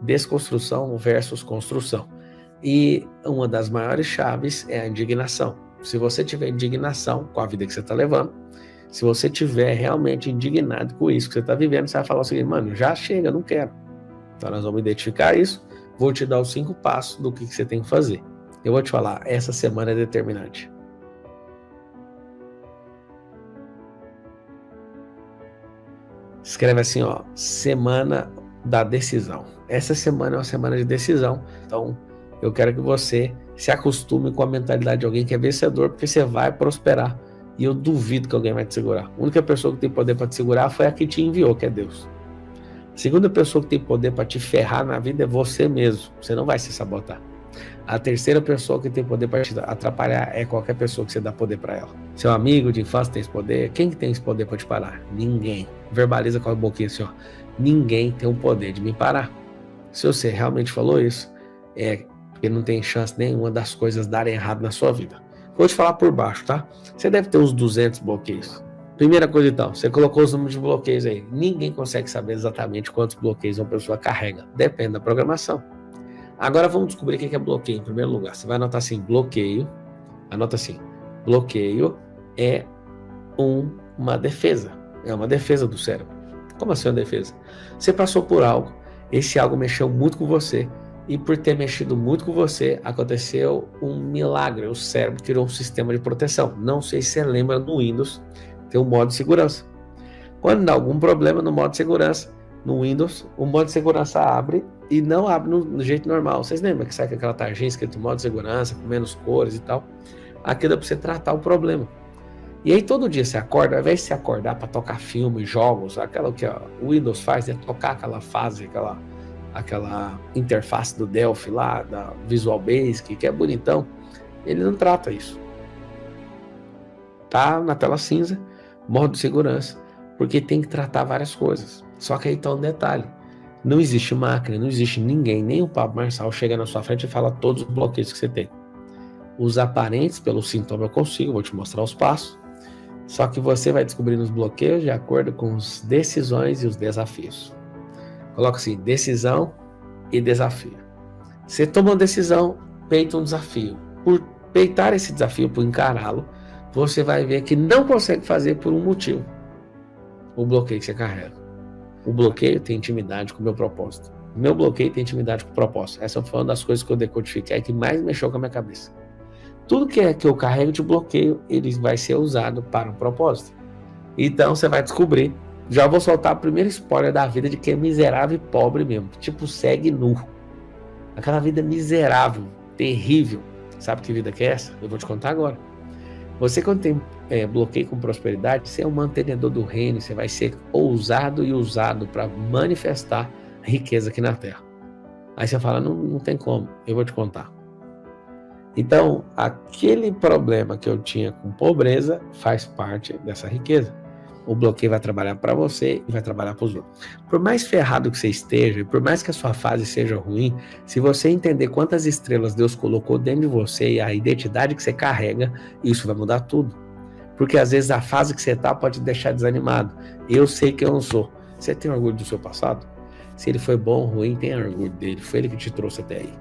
desconstrução versus construção. E uma das maiores chaves é a indignação. Se você tiver indignação com a vida que você está levando, se você tiver realmente indignado com isso que você está vivendo, você vai falar o seguinte: mano, já chega, não quero. Então nós vamos identificar isso, vou te dar os 5 passos do que você tem que fazer. Eu vou te falar, essa semana é determinante. Escreve assim, ó, semana da decisão. Essa semana é uma semana de decisão, então eu quero que você se acostume com a mentalidade de alguém que é vencedor, porque você vai prosperar. E eu duvido que alguém vai te segurar. A única pessoa que tem poder para te segurar foi a que te enviou, que é Deus. A segunda pessoa que tem poder para te ferrar na vida é você mesmo. Você não vai se sabotar. A terceira pessoa que tem poder para te atrapalhar é qualquer pessoa que você dá poder para ela. Seu amigo de infância tem esse poder. Quem que tem esse poder para te parar? Ninguém. Verbaliza com a boquinha assim, ó. Ninguém tem o poder de me parar. Se você realmente falou isso, é porque não tem chance nenhuma das coisas darem errado na sua vida. Vou te falar por baixo, tá? Você deve ter uns 200 bloqueios. Primeira coisa então, você colocou os números de bloqueios aí. Ninguém consegue saber exatamente quantos bloqueios uma pessoa carrega. Depende da programação. Agora vamos descobrir o que é bloqueio em primeiro lugar. Você vai anotar assim, bloqueio. Anota assim, bloqueio é uma defesa. É uma defesa do cérebro. Como assim uma defesa? Você passou por algo, esse algo mexeu muito com você, e por ter mexido muito com você, aconteceu um milagre. O cérebro criou um sistema de proteção. Não sei se você lembra, no Windows tem um modo de segurança. Quando dá algum problema no modo de segurança, no Windows, o modo de segurança abre e não abre no jeito normal. Vocês lembram que sai com aquela tarjinha escrito modo de segurança, com menos cores e tal? Aquilo é para você tratar o problema. E aí todo dia você acorda, ao invés de você acordar para tocar filme, jogos, aquela que o Windows faz, é tocar aquela fase, aquela interface do Delphi lá, da Visual Basic, que é bonitão, ele não trata isso. Tá na tela cinza, modo de segurança, porque tem que tratar várias coisas. Só que aí tá um detalhe, não existe máquina, não existe ninguém, nem o Pablo Marçal chega na sua frente e fala todos os bloqueios que você tem. Os aparentes, pelo sintoma eu consigo, vou te mostrar os passos, só que você vai descobrindo os bloqueios de acordo com as decisões e os desafios. Coloca assim, decisão e desafio. Você toma uma decisão, peita um desafio. Por peitar esse desafio, por encará-lo, você vai ver que não consegue fazer por um motivo. O bloqueio que você carrega. O bloqueio tem intimidade com o meu propósito. O meu bloqueio tem intimidade com o propósito. Essa foi uma das coisas que eu decodifiquei que mais mexeu com a minha cabeça. Tudo que eu carrego de bloqueio, ele vai ser usado para um propósito. Então você vai descobrir. Já vou soltar a primeira spoiler da vida de quem é miserável e pobre mesmo. Tipo, segue nu. Aquela vida miserável, terrível. Sabe que vida que é essa? Eu vou te contar agora. Você, quando tem bloqueio com prosperidade, você é um mantenedor do reino. Você vai ser ousado e usado para manifestar a riqueza aqui na Terra. Aí você fala, não tem como. Eu vou te contar. Então, aquele problema que eu tinha com pobreza faz parte dessa riqueza. O bloqueio vai trabalhar para você e vai trabalhar para os outros. Por mais ferrado que você esteja, e por mais que a sua fase seja ruim, se você entender quantas estrelas Deus colocou dentro de você e a identidade que você carrega, isso vai mudar tudo. Porque às vezes a fase que você está pode te deixar desanimado. Eu sei que eu não sou. Você tem orgulho do seu passado? Se ele foi bom ou ruim, tenha orgulho dele. Foi ele que te trouxe até aí.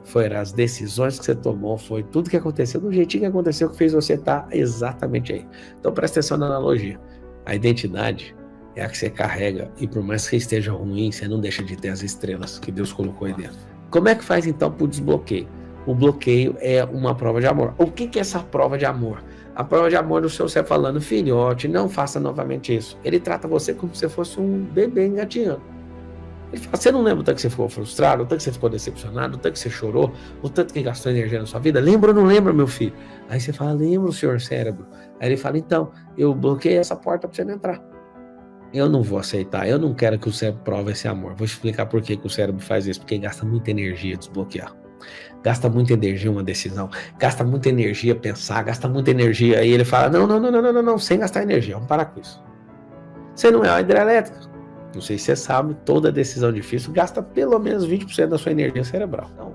Foram as decisões que você tomou, foi tudo que aconteceu, do jeitinho que aconteceu, que fez você estar exatamente aí. Então presta atenção na analogia. A identidade é a que você carrega e por mais que esteja ruim, você não deixa de ter as estrelas que Deus colocou aí dentro. Como é que faz então para o desbloqueio? O bloqueio é uma prova de amor. O que é essa prova de amor? A prova de amor do seu céu falando, filhote, não faça novamente isso. Ele trata você como se fosse um bebê engatinhando. Ele fala, você não lembra o tanto que você ficou frustrado, o tanto que você ficou decepcionado, o tanto que você chorou, o tanto que gastou energia na sua vida? Lembra ou não lembra, meu filho? Aí você fala, lembro, senhor cérebro. Aí ele fala, então, eu bloqueei essa porta para você não entrar. Eu não vou aceitar, eu não quero que o cérebro prove esse amor. Vou explicar por que o cérebro faz isso, porque gasta muita energia desbloquear. Gasta muita energia uma decisão, gasta muita energia pensar, gasta muita energia. Aí ele fala, não, sem gastar energia, vamos parar com isso. Você não é uma hidrelétrica. Não sei se você sabe, toda decisão difícil gasta pelo menos 20% da sua energia cerebral. Então,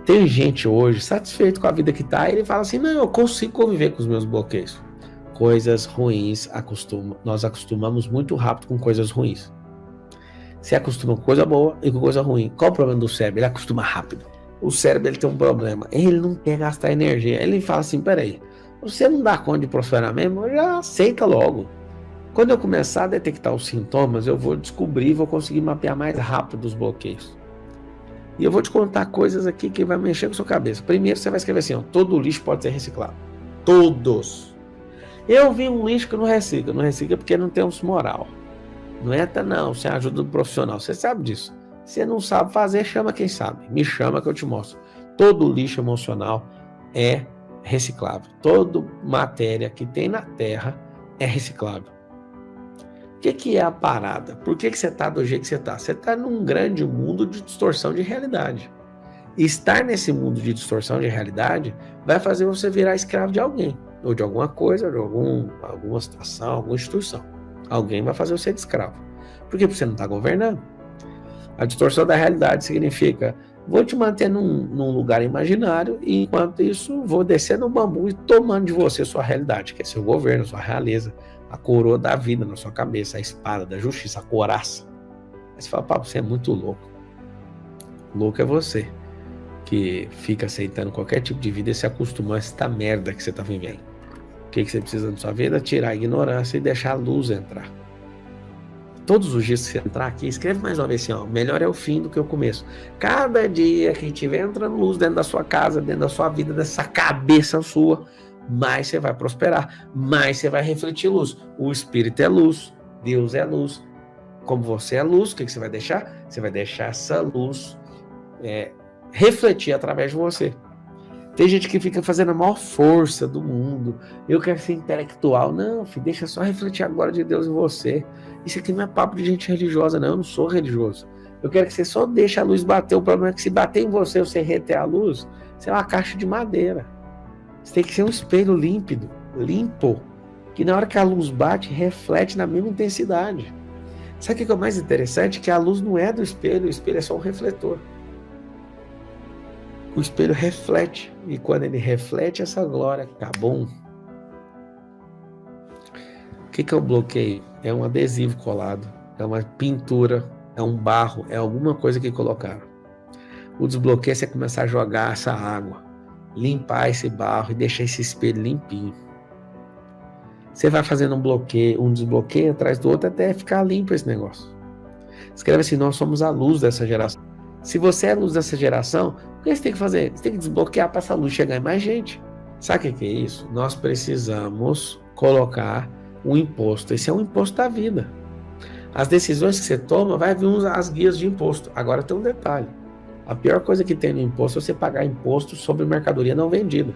tem gente hoje satisfeito com a vida que está, e ele fala assim, não, eu consigo conviver com os meus bloqueios. Coisas ruins, nós acostumamos muito rápido com coisas ruins. Você acostuma com coisa boa e com coisa ruim. Qual o problema do cérebro? Ele acostuma rápido. O cérebro ele tem um problema. Ele não quer gastar energia. Ele fala assim, peraí, você não dá conta de prosperar mesmo? Já aceita logo. Quando eu começar a detectar os sintomas, eu vou descobrir, vou conseguir mapear mais rápido os bloqueios. E eu vou te contar coisas aqui que vai mexer com a sua cabeça. Primeiro você vai escrever assim, ó, todo lixo pode ser reciclado. Todos. Eu vi um lixo que não recicla. Não recicla porque não tem moral. Não entra não, sem ajuda do profissional. Você sabe disso. Você não sabe fazer, chama quem sabe. Me chama que eu te mostro. Todo lixo emocional é reciclável. Toda matéria que tem na Terra é reciclável. O que é a parada? Por que você está do jeito que você está? Você está num grande mundo de distorção de realidade. E estar nesse mundo de distorção de realidade vai fazer você virar escravo de alguém. Ou de alguma coisa, ou de alguma situação, alguma instituição. Alguém vai fazer você de escravo. Por quê? Porque você não está governando. A distorção da realidade significa, vou te manter num lugar imaginário e enquanto isso vou descer no bambu e tomando de você sua realidade, que é seu governo, sua realeza, a coroa da vida na sua cabeça, a espada da justiça, a couraça. Aí você fala, papo, você é muito louco. Louco é você, que fica aceitando qualquer tipo de vida e se acostumou a esta merda que você está vivendo. O que você precisa na sua vida? Tirar a ignorância e deixar a luz entrar. Todos os dias que você entrar aqui, escreve mais uma vez assim, ó, melhor é o fim do que o começo. Cada dia que tiver entrando luz dentro da sua casa, dentro da sua vida, dessa cabeça sua, mais você vai prosperar, mais você vai refletir luz. O Espírito é luz, Deus é luz. Como você é luz, o que você vai deixar? Você vai deixar essa luz refletir através de você. Tem gente que fica fazendo a maior força do mundo. Eu quero ser intelectual. Não, filho, deixa só refletir a glória de Deus em você. Isso aqui não é papo de gente religiosa, não. Eu não sou religioso. Eu quero que você só deixe a luz bater. O problema é que se bater em você, você reter a luz, você é uma caixa de madeira. Você tem que ser um espelho límpido, limpo, que na hora que a luz bate, reflete na mesma intensidade. Sabe o que é o mais interessante? Que a luz não é do espelho, o espelho é só um refletor. O espelho reflete, e quando ele reflete essa glória, tá bom. O que é o bloqueio? É um adesivo colado, é uma pintura, é um barro, é alguma coisa que colocaram. O desbloqueio é você começar a jogar essa água, limpar esse barro e deixar esse espelho limpinho. Você vai fazendo um desbloqueio atrás do outro até ficar limpo esse negócio. Escreve assim, nós somos a luz dessa geração. Se você é a luz dessa geração, o que você tem que fazer? Você tem que desbloquear para essa luz chegar em mais gente. Sabe o que é isso? Nós precisamos colocar um imposto. Esse é um imposto da vida. As decisões que você toma, vai vir as guias de imposto. Agora tem um detalhe. A pior coisa que tem no imposto é você pagar imposto sobre mercadoria não vendida.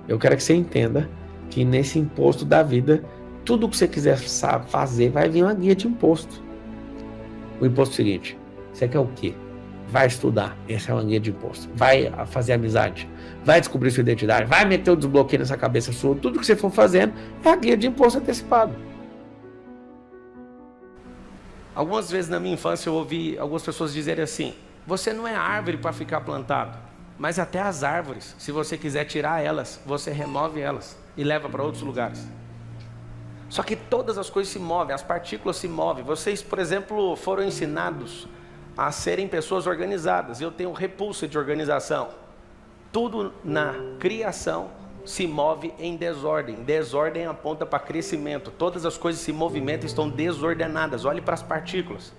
Eu quero que você entenda que nesse imposto da vida, tudo que você quiser fazer, vai vir uma guia de imposto. O imposto é o seguinte, você quer o quê? Vai estudar, essa é uma guia de imposto. Vai fazer amizade, vai descobrir sua identidade, vai meter o desbloqueio nessa cabeça sua, tudo que você for fazendo é a guia de imposto antecipado. Algumas vezes na minha infância eu ouvi algumas pessoas dizerem assim, você não é árvore para ficar plantado, mas até as árvores, se você quiser tirar elas, você remove elas e leva para outros lugares. Só que todas as coisas se movem, as partículas se movem. Vocês, por exemplo, foram ensinados a serem pessoas organizadas. Eu tenho repulsa de organização. Tudo na criação se move em desordem. Desordem aponta para crescimento. Todas as coisas se movimentam e estão desordenadas. Olhe para as partículas.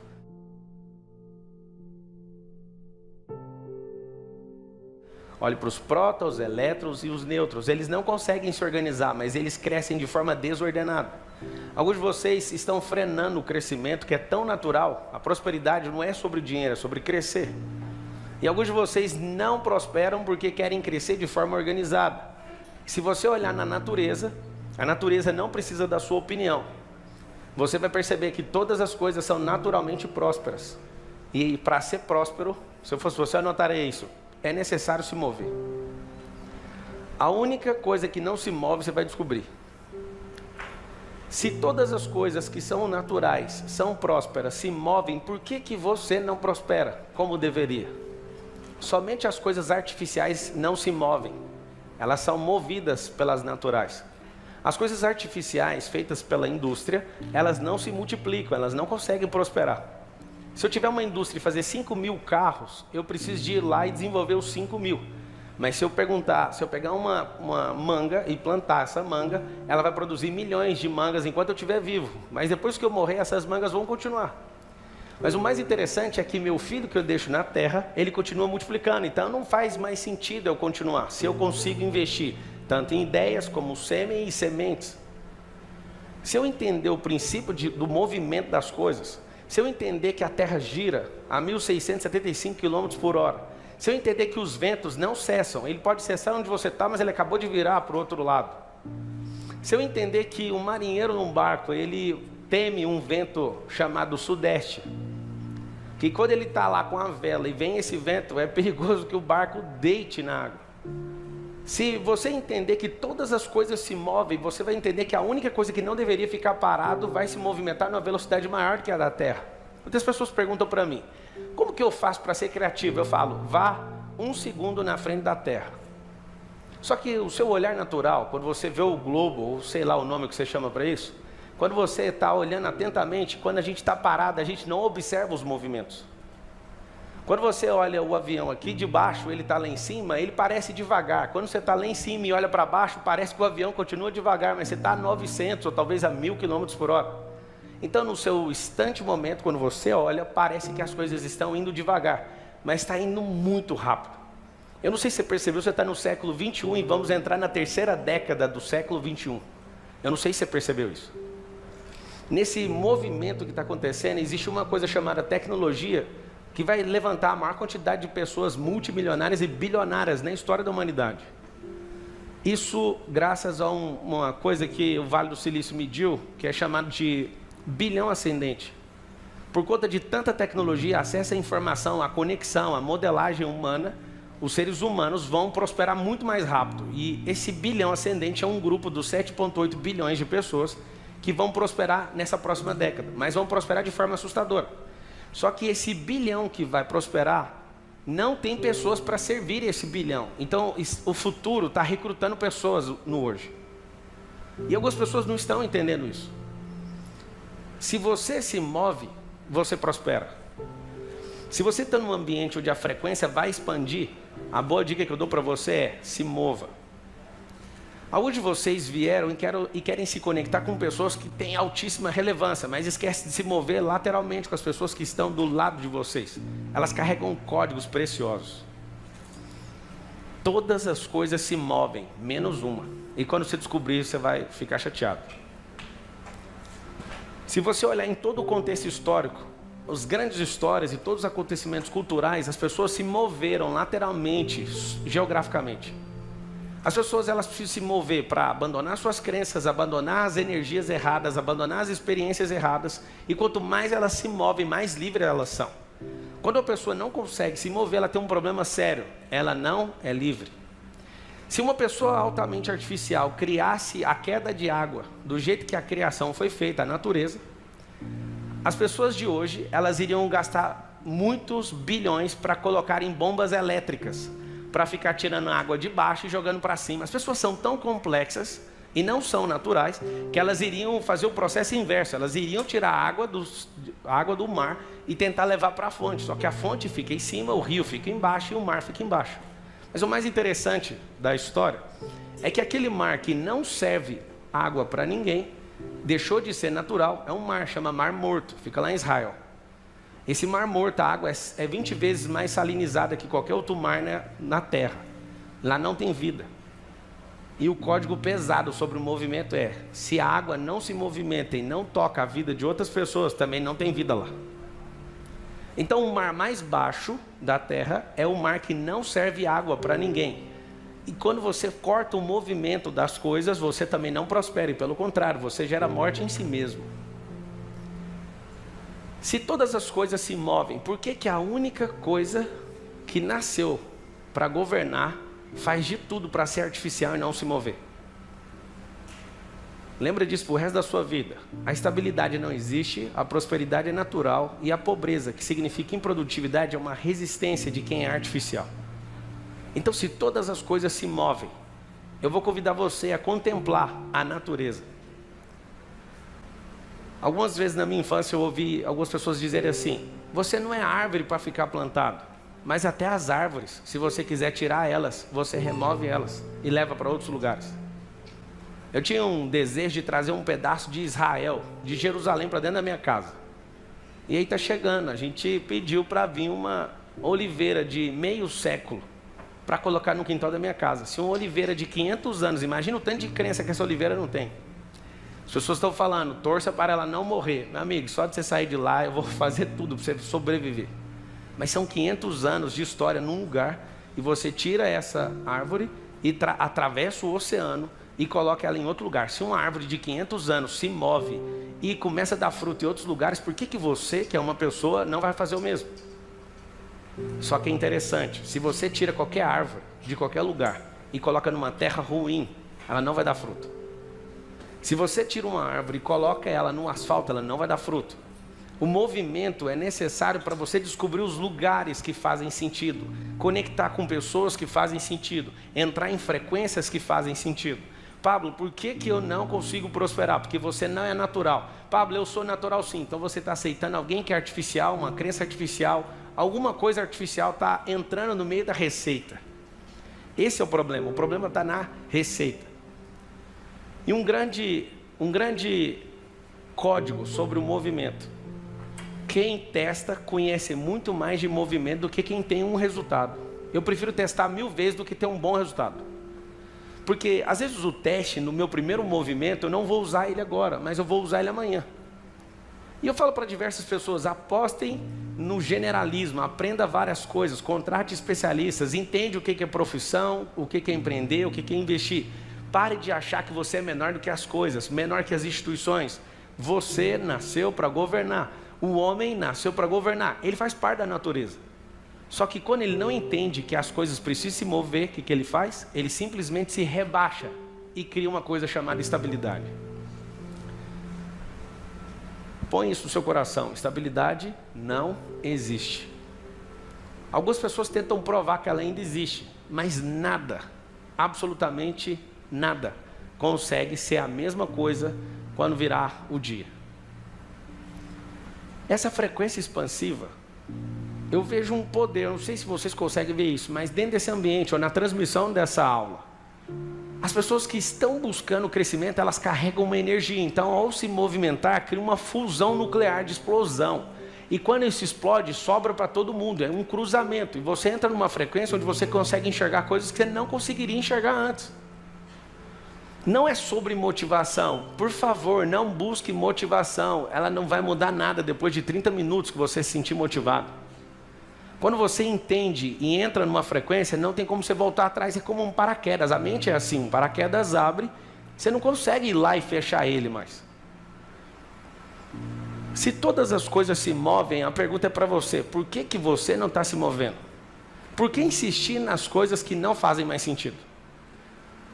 Olhe para os prótons, os elétrons e os nêutrons. Eles não conseguem se organizar, mas eles crescem de forma desordenada. Alguns de vocês estão frenando o crescimento que é tão natural. A prosperidade não é sobre o dinheiro, é sobre crescer. E alguns de vocês não prosperam porque querem crescer de forma organizada. Se você olhar na natureza, a natureza não precisa da sua opinião. Você vai perceber que todas as coisas são naturalmente prósperas. E para ser próspero, se eu fosse você, eu anotaria isso. É necessário se mover. A única coisa que não se move, você vai descobrir. Se todas as coisas que são naturais, são prósperas, se movem, por que você não prospera como deveria? Somente as coisas artificiais não se movem. Elas são movidas pelas naturais. As coisas artificiais feitas pela indústria, elas não se multiplicam, elas não conseguem prosperar. Se eu tiver uma indústria e fazer 5.000 carros, eu preciso de ir lá e desenvolver os 5.000. Mas se eu pegar uma manga e plantar essa manga, ela vai produzir milhões de mangas enquanto eu estiver vivo. Mas depois que eu morrer, essas mangas vão continuar. Mas o mais interessante é que meu filho que eu deixo na terra, ele continua multiplicando. Então não faz mais sentido eu continuar, se eu consigo investir tanto em ideias como sêmen e sementes. Se eu entender o princípio do movimento das coisas, se eu entender que a terra gira a 1.675 km por hora, se eu entender que os ventos não cessam, ele pode cessar onde você está, mas ele acabou de virar para o outro lado. Se eu entender que um marinheiro num barco, ele teme um vento chamado sudeste, que quando ele está lá com a vela e vem esse vento, é perigoso que o barco deite na água. Se você entender que todas as coisas se movem, você vai entender que a única coisa que não deveria ficar parado vai se movimentar numa velocidade maior do que a da Terra. Muitas pessoas perguntam para mim, como que eu faço para ser criativo? Eu falo, vá 1 segundo na frente da Terra. Só que o seu olhar natural, quando você vê o globo, ou sei lá o nome que você chama para isso, quando você está olhando atentamente, quando a gente está parado, a gente não observa os movimentos. Quando você olha o avião aqui de baixo, ele está lá em cima, ele parece devagar. Quando você está lá em cima e olha para baixo, parece que o avião continua devagar, mas você está a 900 ou talvez a 1.000 km por hora. Então, no seu instante momento, quando você olha, parece que as coisas estão indo devagar, mas está indo muito rápido. Eu não sei se você percebeu, você está no século 21 e vamos entrar na terceira década do século 21. Eu não sei se você percebeu isso. Nesse movimento que está acontecendo, existe uma coisa chamada tecnologia, que vai levantar a maior quantidade de pessoas multimilionárias e bilionárias na história da humanidade. Isso graças a uma coisa que o Vale do Silício mediu, que é chamado de bilhão ascendente. Por conta de tanta tecnologia, acesso à informação, à conexão, à modelagem humana, os seres humanos vão prosperar muito mais rápido. E esse bilhão ascendente é um grupo dos 7,8 bilhões de pessoas que vão prosperar nessa próxima década, mas vão prosperar de forma assustadora. Só que esse bilhão que vai prosperar, não tem pessoas para servir esse bilhão. Então, o futuro está recrutando pessoas no hoje. E algumas pessoas não estão entendendo isso. Se você se move, você prospera. Se você está num ambiente onde a frequência vai expandir, a boa dica que eu dou para você é, se mova. Alguns de vocês vieram e querem se conectar com pessoas que têm altíssima relevância, mas esquecem de se mover lateralmente com as pessoas que estão do lado de vocês. Elas carregam códigos preciosos. Todas as coisas se movem, menos uma. E quando você descobrir isso, você vai ficar chateado. Se você olhar em todo o contexto histórico, as grandes histórias e todos os acontecimentos culturais, as pessoas se moveram lateralmente, geograficamente. As pessoas elas precisam se mover para abandonar suas crenças, abandonar as energias erradas, abandonar as experiências erradas. E quanto mais elas se movem, mais livres elas são. Quando a pessoa não consegue se mover, ela tem um problema sério. Ela não é livre. Se uma pessoa altamente artificial criasse a queda de água do jeito que a criação foi feita, a natureza, as pessoas de hoje elas iriam gastar muitos bilhões para colocar em bombas elétricas, para ficar tirando água de baixo e jogando para cima. As pessoas são tão complexas e não são naturais, que elas iriam fazer o processo inverso. Elas iriam tirar a água do mar e tentar levar para a fonte. Só que a fonte fica em cima, o rio fica embaixo e o mar fica embaixo. Mas o mais interessante da história é que aquele mar que não serve água para ninguém, deixou de ser natural. É um mar, chama Mar Morto, fica lá em Israel. Esse mar morto, a água é 20 vezes mais salinizada que qualquer outro mar na Terra. Lá não tem vida. E o código pesado sobre o movimento é, se a água não se movimenta e não toca a vida de outras pessoas, também não tem vida lá. Então o mar mais baixo da Terra é o mar que não serve água para ninguém. E quando você corta o movimento das coisas, você também não prospera. E pelo contrário, você gera morte em si mesmo. Se todas as coisas se movem, por que a única coisa que nasceu para governar faz de tudo para ser artificial e não se mover? Lembra disso pro resto da sua vida. A estabilidade não existe, a prosperidade é natural e a pobreza, que significa improdutividade, é uma resistência de quem é artificial. Então, se todas as coisas se movem, eu vou convidar você a contemplar a natureza. Algumas vezes na minha infância eu ouvi algumas pessoas dizerem assim: você não é árvore para ficar plantado, mas até as árvores, se você quiser tirar elas, você remove elas e leva para outros lugares. Eu tinha um desejo de trazer um pedaço de Israel, de Jerusalém, para dentro da minha casa. E aí está chegando, a gente pediu para vir uma oliveira de meio século para colocar no quintal da minha casa. Se uma oliveira de 500 anos, imagina o tanto de crença que essa oliveira não tem. As pessoas estão falando, torça para ela não morrer. Meu amigo, só de você sair de lá, eu vou fazer tudo para você sobreviver. Mas são 500 anos de história num lugar, e você tira essa árvore e atravessa o oceano e coloca ela em outro lugar. Se uma árvore de 500 anos se move e começa a dar fruto em outros lugares, por que você, que é uma pessoa, não vai fazer o mesmo? Só que é interessante, se você tira qualquer árvore de qualquer lugar e coloca numa terra ruim, ela não vai dar fruto. Se você tira uma árvore e coloca ela no asfalto, ela não vai dar fruto. O movimento é necessário para você descobrir os lugares que fazem sentido, conectar com pessoas que fazem sentido, entrar em frequências que fazem sentido. Pablo, por que eu não consigo prosperar? Porque você não é natural. Pablo, eu sou natural sim. Então você está aceitando alguém que é artificial, uma crença artificial, alguma coisa artificial está entrando no meio da receita. Esse é o problema está na receita. E um grande código sobre o movimento: quem testa conhece muito mais de movimento do que quem tem um resultado. Eu prefiro testar 1000 vezes do que ter um bom resultado. Porque às vezes o teste no meu primeiro movimento, eu não vou usar ele agora, mas eu vou usar ele amanhã. E eu falo para diversas pessoas: apostem no generalismo, aprenda várias coisas, contrate especialistas, entende o que é profissão, o que é empreender, o que é investir. Pare de achar que você é menor do que as coisas, menor que as instituições. Você nasceu para governar. O homem nasceu para governar, ele faz parte da natureza. Só que quando ele não entende que as coisas precisam se mover, o que ele faz? Ele simplesmente se rebaixa e cria uma coisa chamada estabilidade. Põe isso no seu coração: estabilidade não existe. Algumas pessoas tentam provar que ela ainda existe, mas nada, absolutamente nada, consegue ser a mesma coisa quando virar o dia. Essa frequência expansiva, eu vejo um poder, não sei se vocês conseguem ver isso, mas dentro desse ambiente, ou na transmissão dessa aula, as pessoas que estão buscando crescimento, elas carregam uma energia. Então, ao se movimentar, cria uma fusão nuclear de explosão. E quando isso explode, sobra para todo mundo. É um cruzamento. E você entra numa frequência onde você consegue enxergar coisas que você não conseguiria enxergar antes. Não é sobre motivação. Por favor, não busque motivação. Ela não vai mudar nada depois de 30 minutos que você se sentir motivado. Quando você entende e entra numa frequência, não tem como você voltar atrás. É como um paraquedas. A mente é assim: um paraquedas abre, você não consegue ir lá e fechar ele mais. Se todas as coisas se movem, a pergunta é para você: por que você não está se movendo? Por que insistir nas coisas que não fazem mais sentido?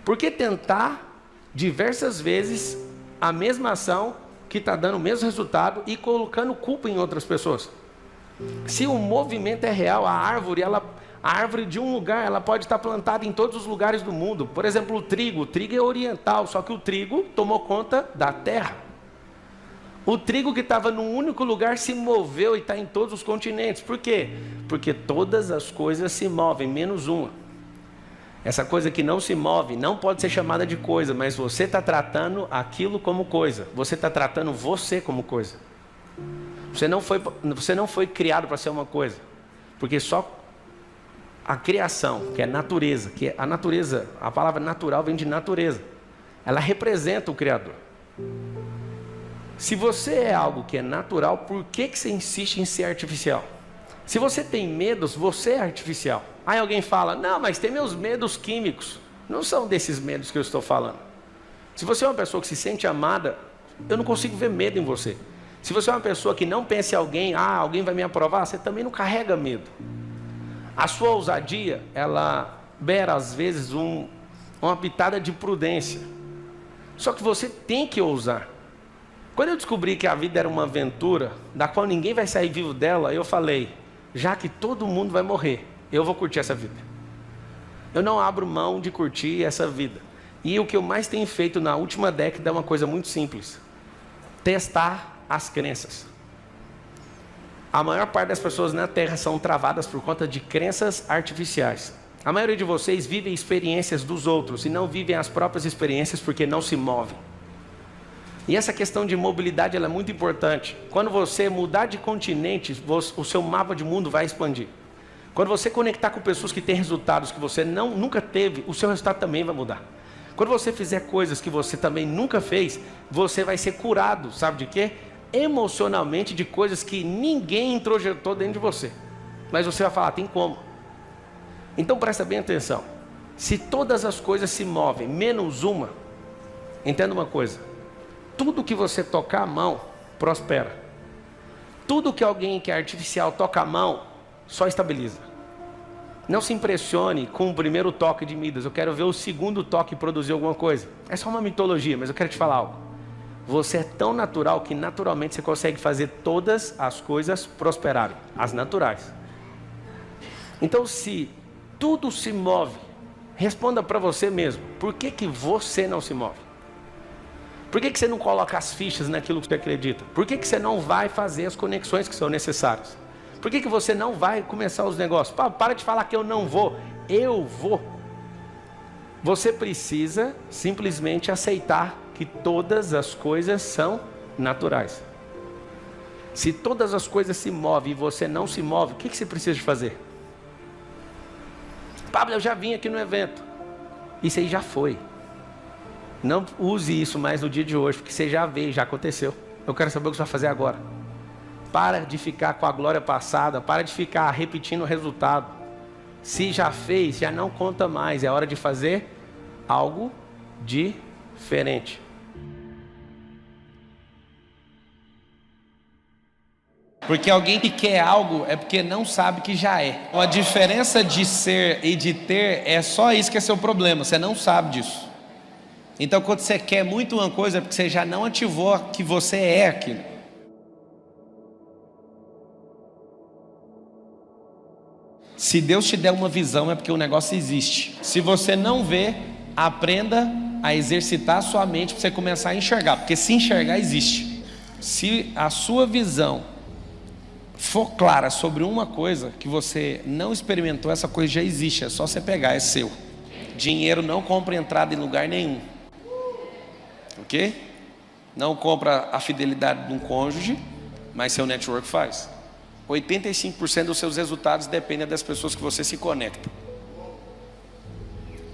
Por que tentar diversas vezes a mesma ação que está dando o mesmo resultado e colocando culpa em outras pessoas? Se o movimento é real, a árvore de um lugar, ela pode estar plantada em todos os lugares do mundo. Por exemplo, o trigo é oriental, só que o trigo tomou conta da terra. O trigo que estava num único lugar se moveu e está em todos os continentes. Por quê? Porque todas as coisas se movem, menos uma. Essa coisa que não se move não pode ser chamada de coisa, mas você está tratando aquilo como coisa. Você está tratando você como coisa. Você não foi criado para ser uma coisa. Porque só a criação, que é natureza, a palavra natural vem de natureza. Ela representa o Criador. Se você é algo que é natural, por que você insiste em ser artificial? Se você tem medos, você é artificial. Aí alguém fala: não, mas tem meus medos químicos. Não são desses medos que eu estou falando. Se você é uma pessoa que se sente amada, eu não consigo ver medo em você. Se você é uma pessoa que não pensa em alguém, alguém vai me aprovar, você também não carrega medo. A sua ousadia, ela beira às vezes uma pitada de prudência. Só que você tem que ousar. Quando eu descobri que a vida era uma aventura, da qual ninguém vai sair vivo dela, eu falei: já que todo mundo vai morrer, eu vou curtir essa vida. Eu não abro mão de curtir essa vida. E o que eu mais tenho feito na última década é uma coisa muito simples: testar as crenças. A maior parte das pessoas na Terra são travadas por conta de crenças artificiais. A maioria de vocês vivem experiências dos outros e não vivem as próprias experiências porque não se movem. E essa questão de mobilidade ela é muito importante. Quando você mudar de continente, o seu mapa de mundo vai expandir. Quando você conectar com pessoas que têm resultados que você nunca teve, o seu resultado também vai mudar. Quando você fizer coisas que você também nunca fez, você vai ser curado, sabe de quê? Emocionalmente, de coisas que ninguém introjetou dentro de você. Mas você vai falar, tem como. Então presta bem atenção. Se todas as coisas se movem, menos uma, entenda uma coisa: tudo que você tocar a mão, prospera. Tudo que alguém que é artificial toca a mão, só estabiliza. Não se impressione com o primeiro toque de Midas. Eu quero ver o segundo toque produzir alguma coisa. É só uma mitologia, mas eu quero te falar algo. Você é tão natural que naturalmente você consegue fazer todas as coisas prosperarem. As naturais. Então se tudo se move, responda para você mesmo: por que você não se move? Por que você não coloca as fichas naquilo que você acredita? Por que você não vai fazer as conexões que são necessárias? Por que você não vai começar os negócios? Para de falar que eu não vou. Eu vou. Você precisa simplesmente aceitar que todas as coisas são naturais. Se todas as coisas se movem e você não se move, o que você precisa de fazer? Pablo, eu já vim aqui no evento. Isso aí já foi. Não use isso mais no dia de hoje, porque você já veio, já aconteceu. Eu quero saber o que você vai fazer agora. Para de ficar com a glória passada, para de ficar repetindo o resultado. Se já fez, já não conta mais. É hora de fazer algo diferente. Porque alguém que quer algo é porque não sabe que já é. A diferença de ser e de ter é só isso que é seu problema. Você não sabe disso. Então quando você quer muito uma coisa é porque você já não ativou que você é aquilo. Se Deus te der uma visão é porque o negócio existe. Se você não vê, aprenda a exercitar a sua mente para você começar a enxergar. Porque se enxergar existe. Se a sua visão for clara sobre uma coisa que você não experimentou, essa coisa já existe, é só você pegar, é seu. Dinheiro não compra entrada em lugar nenhum, ok? Não compra a fidelidade de um cônjuge, mas seu network faz. 85% dos seus resultados dependem das pessoas que você se conecta.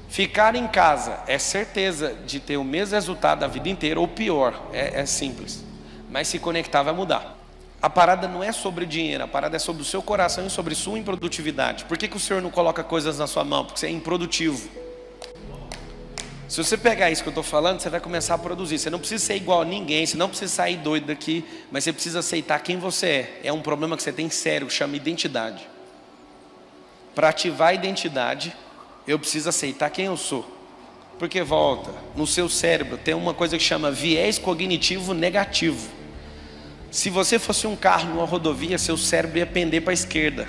Ficar em casa é certeza de ter o mesmo resultado a vida inteira ou pior, é simples. Mas se conectar vai mudar. A parada não é sobre dinheiro, a parada é sobre o seu coração e sobre sua improdutividade. Por que o Senhor não coloca coisas na sua mão? Porque você é improdutivo. Se você pegar isso que eu estou falando, você vai começar a produzir. Você não precisa ser igual a ninguém, você não precisa sair doido daqui, mas você precisa aceitar quem você é. É um problema que você tem sério, que chama identidade. Para ativar a identidade, eu preciso aceitar quem eu sou. Porque volta, no seu cérebro tem uma coisa que chama viés cognitivo negativo. Se você fosse um carro numa rodovia, seu cérebro ia pender para a esquerda.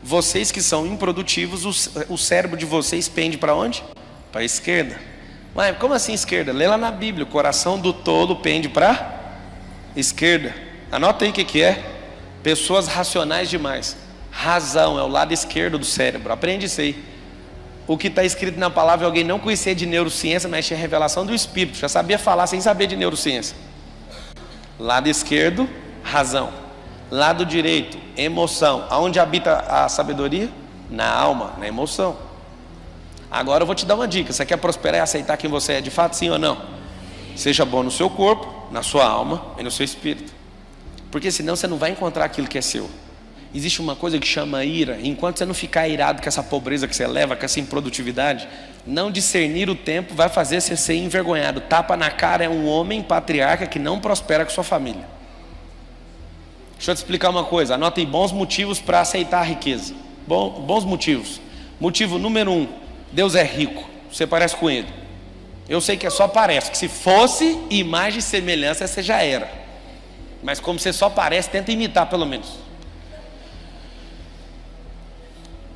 Vocês que são improdutivos, o cérebro de vocês pende para onde? Para a esquerda. Mas como assim esquerda? Lê lá na Bíblia, o coração do tolo pende para esquerda. Anota aí o que é. Pessoas racionais demais. Razão é o lado esquerdo do cérebro. Aprende isso aí. O que está escrito na palavra, alguém não conhecia de neurociência, mas tinha revelação do Espírito. Já sabia falar sem saber de neurociência. Lado esquerdo, razão. Lado direito, emoção. Aonde habita a sabedoria? Na alma, na emoção. Agora eu vou te dar uma dica. Você quer prosperar e aceitar quem você é de fato, sim ou não? Seja bom no seu corpo, na sua alma e no seu espírito. Porque senão você não vai encontrar aquilo que é seu. Existe uma coisa que chama ira. Enquanto você não ficar irado com essa pobreza que você leva, com essa improdutividade, não discernir o tempo vai fazer você ser envergonhado. Tapa na cara é um homem patriarca que não prospera com sua família. Deixa eu te explicar uma coisa. Anotem bons motivos para aceitar a riqueza. Bons motivos. Motivo número 1. Deus é rico. Você parece com ele. Eu sei que é só parece. Que se fosse imagem e semelhança, você já era. Mas como você só parece, tenta imitar pelo menos.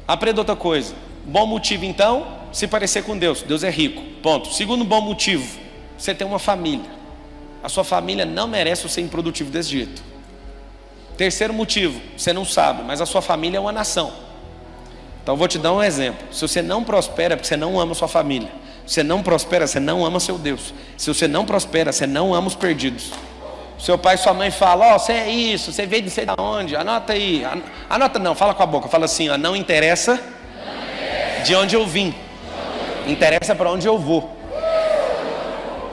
Aprenda outra coisa. Bom motivo então, se parecer com Deus. Deus é rico, ponto. Segundo bom motivo, você tem uma família. A sua família não merece você improdutivo desse jeito. Terceiro motivo, você não sabe, mas a sua família é uma nação. Então eu vou te dar um exemplo. Se você não prospera, é porque você não ama a sua família. Se você não prospera, você não ama seu Deus. Se você não prospera, você não ama os perdidos. Seu pai e sua mãe falam, você é isso, você veio de sei de onde, anota aí. Anota não, fala com a boca, fala assim, não interessa de onde eu vim, interessa para onde eu vou.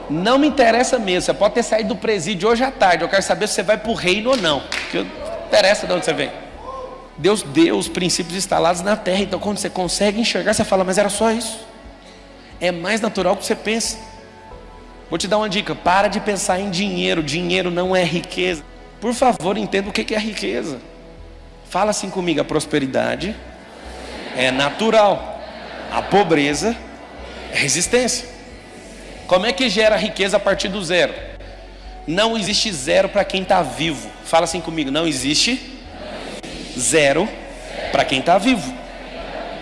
Não me interessa mesmo, você pode ter saído do presídio hoje à tarde, eu quero saber se você vai para o reino ou não, porque não interessa de onde você vem. Deus deu os princípios instalados na terra, então quando você consegue enxergar, você fala, mas era só isso. É mais natural que você pensa. Vou te dar uma dica, para de pensar em dinheiro, dinheiro não é riqueza. Por favor, entenda o que é riqueza. Fala assim comigo, a prosperidade é natural, a pobreza é resistência. Como é que gera riqueza a partir do zero? Não existe zero para quem está vivo. Fala assim comigo, não existe zero para quem está vivo.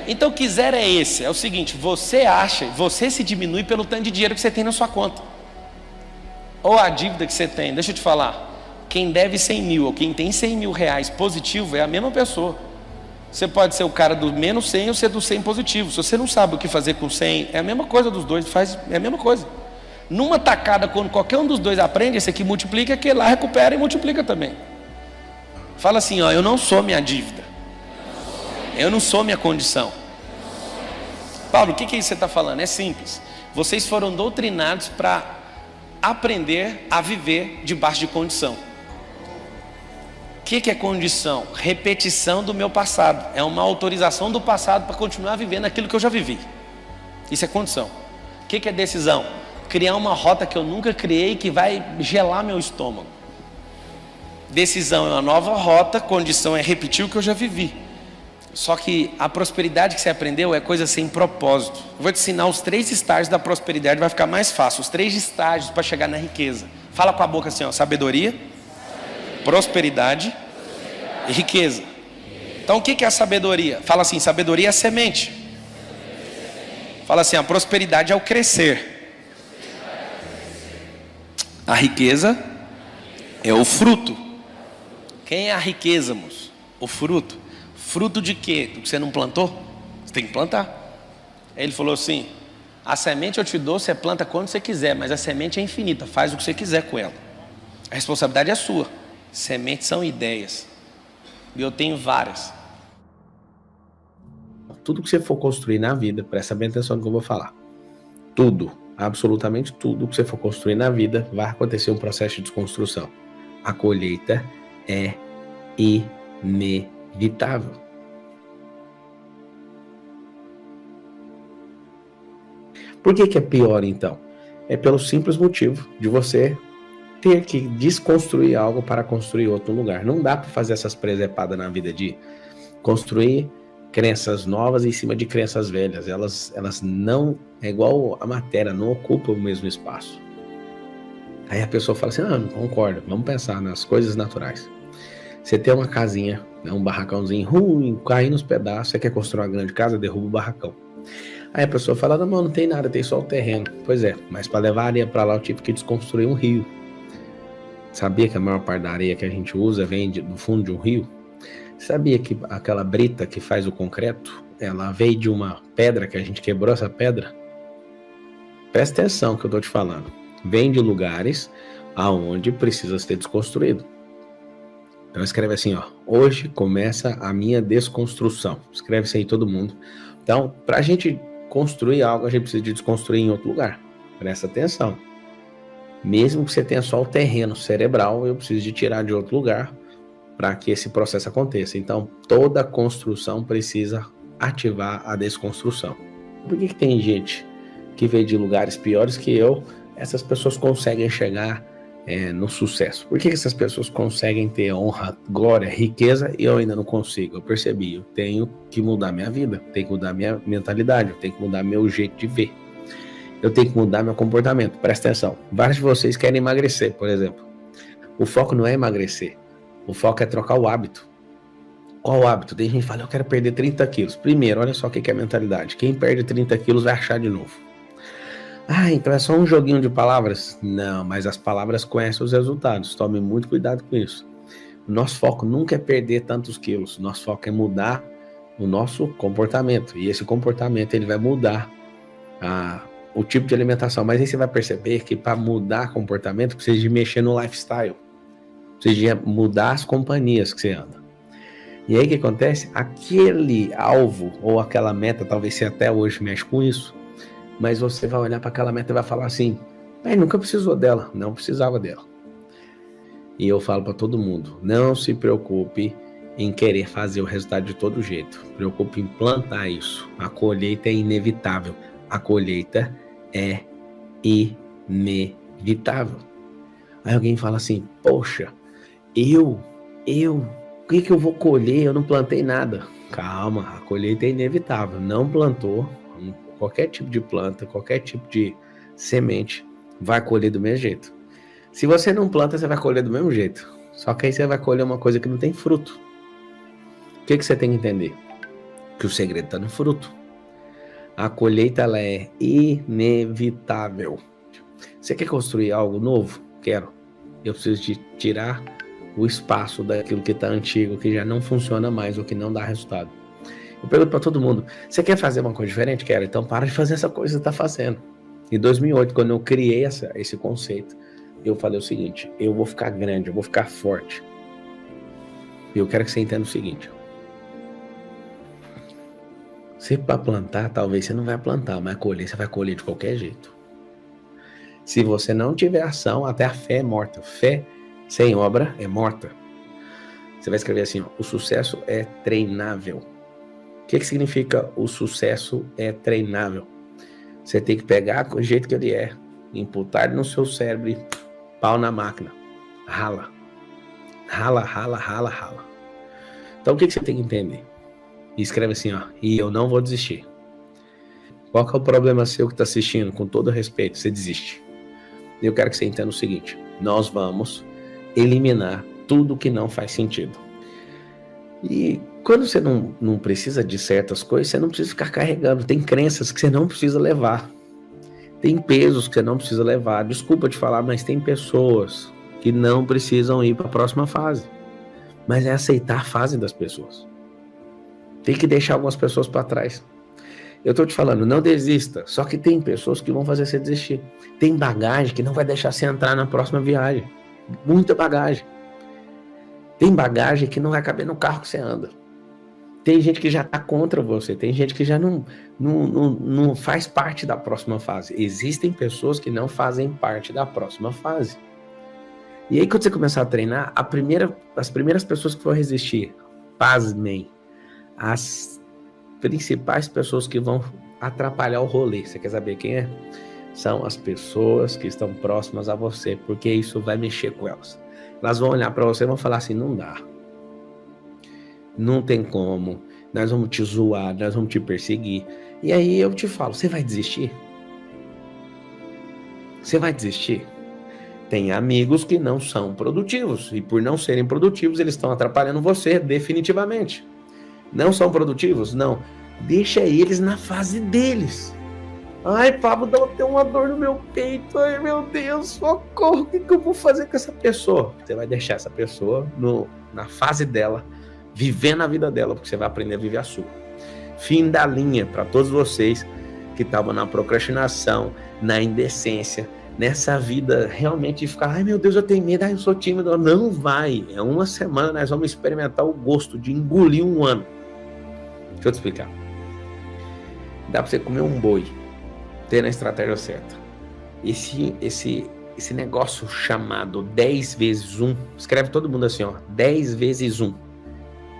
Então que zero é esse? É o seguinte, você se diminui pelo tanto de dinheiro que você tem na sua conta. Ou a dívida que você tem, deixa eu te falar, quem deve 100 mil ou quem tem 100 mil reais positivo é a mesma pessoa. Você pode ser o cara do menos 100 ou ser do 100 positivo. Se você não sabe o que fazer com 100, é a mesma coisa dos dois, é a mesma coisa. Numa tacada, quando qualquer um dos dois aprende, esse aqui multiplica, aquele lá recupera e multiplica também. Fala assim, eu não sou minha dívida, eu não sou minha condição. Paulo, o que é isso que você está falando? É simples, vocês foram doutrinados para aprender a viver debaixo de condição. O que é condição? Repetição do meu passado. É uma autorização do passado para continuar vivendo aquilo que eu já vivi. Isso é condição. O que é decisão? Criar uma rota que eu nunca criei, que vai gelar meu estômago. Decisão é uma nova rota, condição é repetir o que eu já vivi. Só que a prosperidade que você aprendeu é coisa sem propósito. Eu vou te ensinar os 3 estágios da prosperidade, vai ficar mais fácil. Os 3 estágios para chegar na riqueza. Fala com a boca assim, sabedoria, prosperidade e riqueza. Então o que é a sabedoria? Fala assim, sabedoria é a semente. Fala assim, a prosperidade é o crescer. A riqueza é o fruto. Quem é a riqueza, moço? O fruto. Fruto de quê? Do que você não plantou? Você tem que plantar. Aí ele falou assim, a semente eu te dou, você planta quando você quiser, mas a semente é infinita, faz o que você quiser com ela. A responsabilidade é sua. Sementes são ideias. E eu tenho várias. Tudo que você for construir na vida, presta bem atenção no que eu vou falar. Tudo, absolutamente tudo que você for construir na vida, vai acontecer um processo de desconstrução. A colheita é inevitável. Por que é pior então? É pelo simples motivo de você ter que desconstruir algo para construir outro lugar. Não dá para fazer essas presepadas na vida de construir crenças novas em cima de crenças velhas. Elas não, é igual a matéria, não ocupam o mesmo espaço. Aí a pessoa fala assim, não concordo, vamos pensar nas coisas naturais. Você tem uma casinha, um barracãozinho ruim, cai nos pedaços, você quer construir uma grande casa, derruba o barracão. Aí a pessoa fala, não tem nada, tem só o terreno. Pois é, mas para levar a areia para lá eu tive que desconstruir um rio. Sabia que a maior parte da areia que a gente usa vem do fundo de um rio? Sabia que aquela brita que faz o concreto, ela veio de uma pedra que a gente quebrou essa pedra? Presta atenção no que eu estou te falando. Vem de lugares aonde precisa ser desconstruído. Então escreve assim, hoje começa a minha desconstrução. Escreve isso aí todo mundo. Então, para a gente construir algo, a gente precisa de desconstruir em outro lugar. Presta atenção. Mesmo que você tenha só o terreno cerebral, eu preciso de tirar de outro lugar para que esse processo aconteça. Então, toda construção precisa ativar a desconstrução. Por que tem gente que veio de lugares piores que eu, essas pessoas conseguem chegar no sucesso? Por que essas pessoas conseguem ter honra, glória, riqueza e eu ainda não consigo? Eu percebi, eu tenho que mudar minha vida, tenho que mudar minha mentalidade, eu tenho que mudar meu jeito de ver. Eu tenho que mudar meu comportamento. Presta atenção. Vários de vocês querem emagrecer, por exemplo. O foco não é emagrecer. O foco é trocar o hábito. Qual o hábito? Tem gente que fala, eu quero perder 30 quilos. Primeiro, olha só o que é a mentalidade. Quem perde 30 quilos vai achar de novo. Ah, então é só um joguinho de palavras? Não, mas as palavras conhecem os resultados. Tome muito cuidado com isso. O nosso foco nunca é perder tantos quilos. Nosso foco é mudar o nosso comportamento. E esse comportamento ele vai mudar o tipo de alimentação. Mas aí você vai perceber que para mudar comportamento precisa de mexer no lifestyle. Precisa de mudar as companhias que você anda. E aí o que acontece? Aquele alvo ou aquela meta, talvez você até hoje mexe com isso, mas você vai olhar para aquela meta e vai falar assim, nunca precisou dela, não precisava dela. E eu falo para todo mundo, não se preocupe em querer fazer o resultado de todo jeito, preocupe em plantar isso. A colheita é inevitável, a colheita é inevitável. Aí alguém fala assim, poxa, o que eu vou colher? Eu não plantei nada. Calma, a colheita é inevitável. Não plantou, qualquer tipo de planta, qualquer tipo de semente, vai colher do mesmo jeito. Se você não planta, você vai colher do mesmo jeito. Só que aí você vai colher uma coisa que não tem fruto. O que você tem que entender? Que o segredo está no fruto. A colheita ela é inevitável. Você quer construir algo novo? Quero. Eu preciso de tirar o espaço daquilo que está antigo, que já não funciona mais, ou que não dá resultado. Eu pergunto para todo mundo, você quer fazer uma coisa diferente? Quero, então para de fazer essa coisa que você está fazendo. Em 2008, quando eu criei esse conceito, eu falei o seguinte, eu vou ficar grande, eu vou ficar forte. E eu quero que você entenda o seguinte, se para plantar, talvez você não vai plantar, mas colher, você vai colher de qualquer jeito. Se você não tiver ação, até a fé é morta. Fé sem obra é morta. Você vai escrever assim, o sucesso é treinável. O que significa o sucesso é treinável? Você tem que pegar o jeito que ele é, imputar no seu cérebro e pau na máquina. Rala. Rala, rala, rala, rala. Então o que você tem que entender? E escreve assim, e eu não vou desistir. Qual que é o problema seu que está assistindo? Com todo respeito, você desiste. Eu quero que você entenda o seguinte, nós vamos eliminar tudo que não faz sentido. E quando você não precisa de certas coisas, você não precisa ficar carregando. Tem crenças que você não precisa levar. Tem pesos que você não precisa levar. Desculpa te falar, mas tem pessoas que não precisam ir para a próxima fase. Mas é aceitar a fase das pessoas. Tem que deixar algumas pessoas para trás. Eu tô te falando, não desista. Só que tem pessoas que vão fazer você desistir. Tem bagagem que não vai deixar você entrar na próxima viagem. Muita bagagem. Tem bagagem que não vai caber no carro que você anda. Tem gente que já tá contra você. Tem gente que já não faz parte da próxima fase. Existem pessoas que não fazem parte da próxima fase. E aí quando você começar a treinar, as primeiras pessoas que vão resistir, pasmem, as principais pessoas que vão atrapalhar o rolê. Você quer saber quem é? São as pessoas que estão próximas a você, porque isso vai mexer com elas. Elas vão olhar para você e vão falar assim, não dá. Não tem como. Nós vamos te zoar, nós vamos te perseguir. E aí eu te falo, você vai desistir? Você vai desistir? Tem amigos que não são produtivos, e por não serem produtivos, eles estão atrapalhando você definitivamente. Não são produtivos? Não. Deixa eles na fase deles. Ai, Pablo, tem uma dor no meu peito. Ai, meu Deus, socorro. O que eu vou fazer com essa pessoa? Você vai deixar essa pessoa na fase dela, vivendo a vida dela, porque você vai aprender a viver a sua. Fim da linha para todos vocês que estavam na procrastinação, na indecência, nessa vida realmente de ficar, ai meu Deus, eu tenho medo, ai eu sou tímido. Não vai. É uma semana, nós vamos experimentar o gosto de engolir um ano. Deixa eu te explicar. Dá para você comer um boi, ter na estratégia certa. Esse negócio chamado 10 vezes 1, escreve todo mundo assim, 10 vezes 1.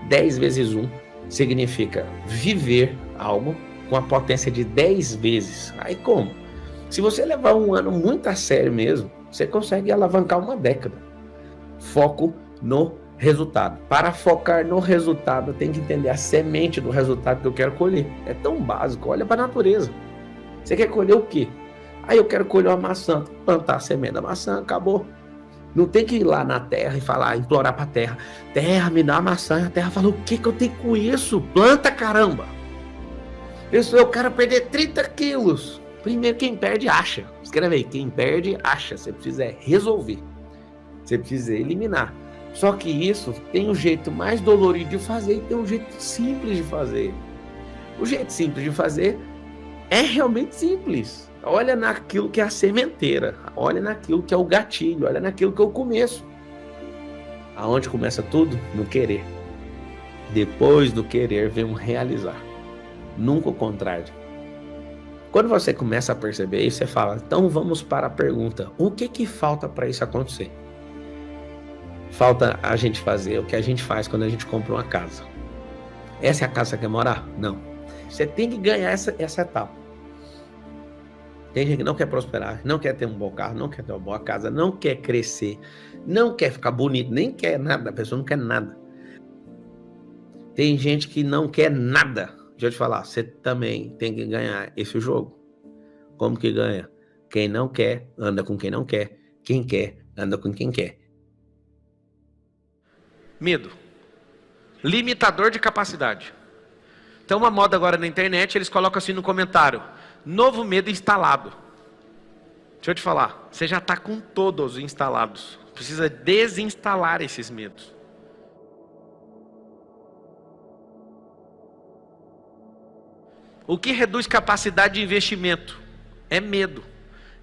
10 vezes 1 significa viver algo com a potência de 10 vezes. Aí como? Se você levar um ano muito a sério mesmo, você consegue alavancar uma década. Foco no resultado. Para focar no resultado, eu tenho que entender a semente do resultado que eu quero colher. É tão básico, olha para a natureza. Você quer colher o quê? Aí eu quero colher uma maçã, plantar a semente da maçã, acabou. Não tem que ir lá na terra e falar, implorar para a terra. Terra, me dá a maçã. A terra fala, o que eu tenho com isso? Planta, caramba. Eu quero perder 30 quilos. Primeiro, quem perde, acha. Escreve aí, quem perde, acha. Você precisa resolver. Você precisa eliminar. Só que isso tem um jeito mais dolorido de fazer e tem um jeito simples de fazer. O jeito simples de fazer é realmente simples. Olha naquilo que é a sementeira. Olha naquilo que é o gatilho. Olha naquilo que é o começo. Aonde começa tudo? No querer. Depois do querer vem um realizar. Nunca o contrário. Quando você começa a perceber isso, você fala, então vamos para a pergunta. O que falta para isso acontecer? Falta a gente fazer o que a gente faz quando a gente compra uma casa. Essa é a casa que você quer morar? Não. Você tem que ganhar essa etapa. Tem gente que não quer prosperar, não quer ter um bom carro, não quer ter uma boa casa, não quer crescer, não quer ficar bonito, nem quer nada, a pessoa não quer nada. Tem gente que não quer nada. Deixa eu te falar, você também tem que ganhar esse jogo. Como que ganha? Quem não quer, anda com quem não quer. Quem quer, anda com quem quer. Medo. Limitador de capacidade. Tem uma moda agora na internet, eles colocam assim no comentário, novo medo instalado. Deixa eu te falar, você já está com todos instalados. Precisa desinstalar esses medos. O que reduz capacidade de investimento? É medo.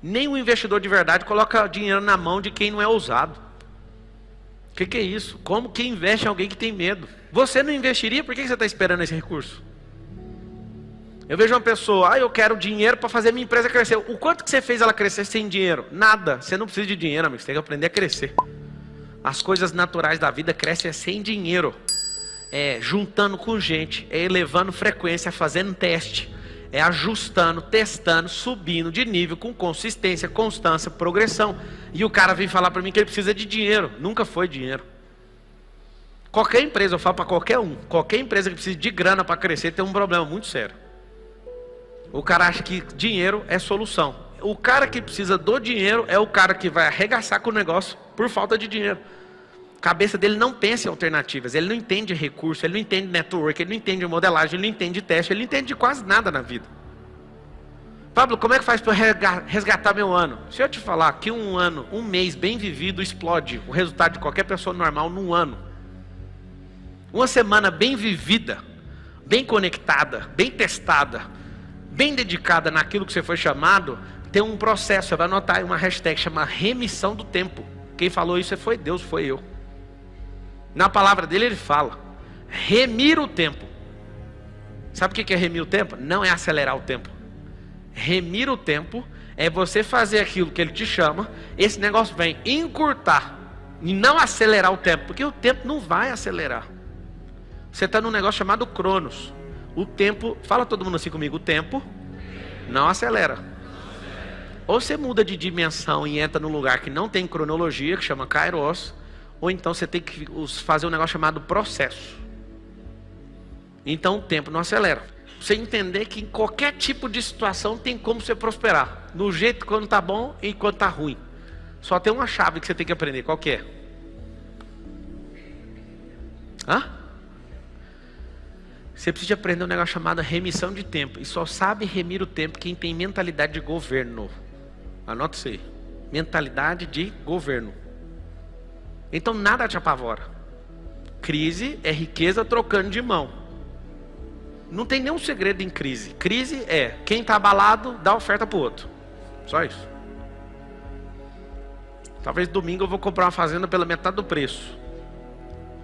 Nem investidor de verdade coloca dinheiro na mão de quem não é ousado. O que é isso? Como que investe em alguém que tem medo? Você não investiria? Por que você está esperando esse recurso? Eu vejo uma pessoa, eu quero dinheiro para fazer minha empresa crescer. O quanto que você fez ela crescer sem dinheiro? Nada. Você não precisa de dinheiro, amigo. Você tem que aprender a crescer. As coisas naturais da vida crescem sem dinheiro. É juntando com gente, é elevando frequência, fazendo teste, é ajustando, testando, subindo de nível com consistência, constância, progressão. E o cara vem falar para mim que ele precisa de dinheiro. Nunca foi dinheiro. Qualquer empresa, eu falo para qualquer empresa que precisa de grana para crescer tem um problema muito sério. O cara acha que dinheiro é solução. O cara que precisa do dinheiro é o cara que vai arregaçar com o negócio por falta de dinheiro. A cabeça dele não pensa em alternativas, ele não entende recurso, ele não entende network, ele não entende modelagem, ele não entende teste, ele não entende de quase nada na vida. Pablo, como é que faz para resgatar meu ano? Se eu te falar que um mês bem vivido explode o resultado de qualquer pessoa normal num ano. Uma semana bem vivida, bem conectada, bem testada, bem dedicada naquilo que você foi chamado, tem um processo, você vai anotar aí uma hashtag, chama remissão do tempo. Quem falou isso foi Deus, foi eu. Na palavra dele ele fala, remir o tempo. Sabe o que é remir o tempo? Não é acelerar o tempo. Remir o tempo é você fazer aquilo que ele te chama, esse negócio vem encurtar e não acelerar o tempo, porque o tempo não vai acelerar. Você está num negócio chamado Cronos. O tempo, fala todo mundo assim comigo, o tempo não acelera. Ou você muda de dimensão e entra num lugar que não tem cronologia, que chama Kairos, ou então você tem que fazer um negócio chamado processo. Então o tempo não acelera. Você entender que em qualquer tipo de situação tem como você prosperar. No jeito quando tá bom e quando tá ruim. Só tem uma chave que você tem que aprender. Qual que é? Você precisa aprender um negócio chamado remissão de tempo. E só sabe remir o tempo quem tem mentalidade de governo. Anota isso aí. Mentalidade de governo. Então nada te apavora. Crise é riqueza trocando de mão. Não tem nenhum segredo em crise. Crise é quem está abalado dá oferta para o outro. Só isso. Talvez domingo eu vou comprar uma fazenda pela metade do preço.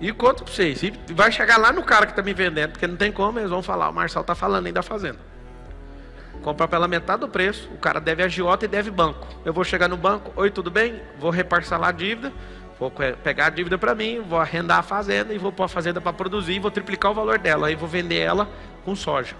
E conto para vocês. E vai chegar lá no cara que está me vendendo. Porque não tem como, eles vão falar. O Marçal está falando aí da fazenda. Comprar pela metade do preço. O cara deve agiota e deve banco. Eu vou chegar no banco. Oi, tudo bem? Vou reparcelar a dívida. Vou pegar a dívida para mim, vou arrendar a fazenda e vou pôr a fazenda para produzir e vou triplicar o valor dela. Aí vou vender ela com soja.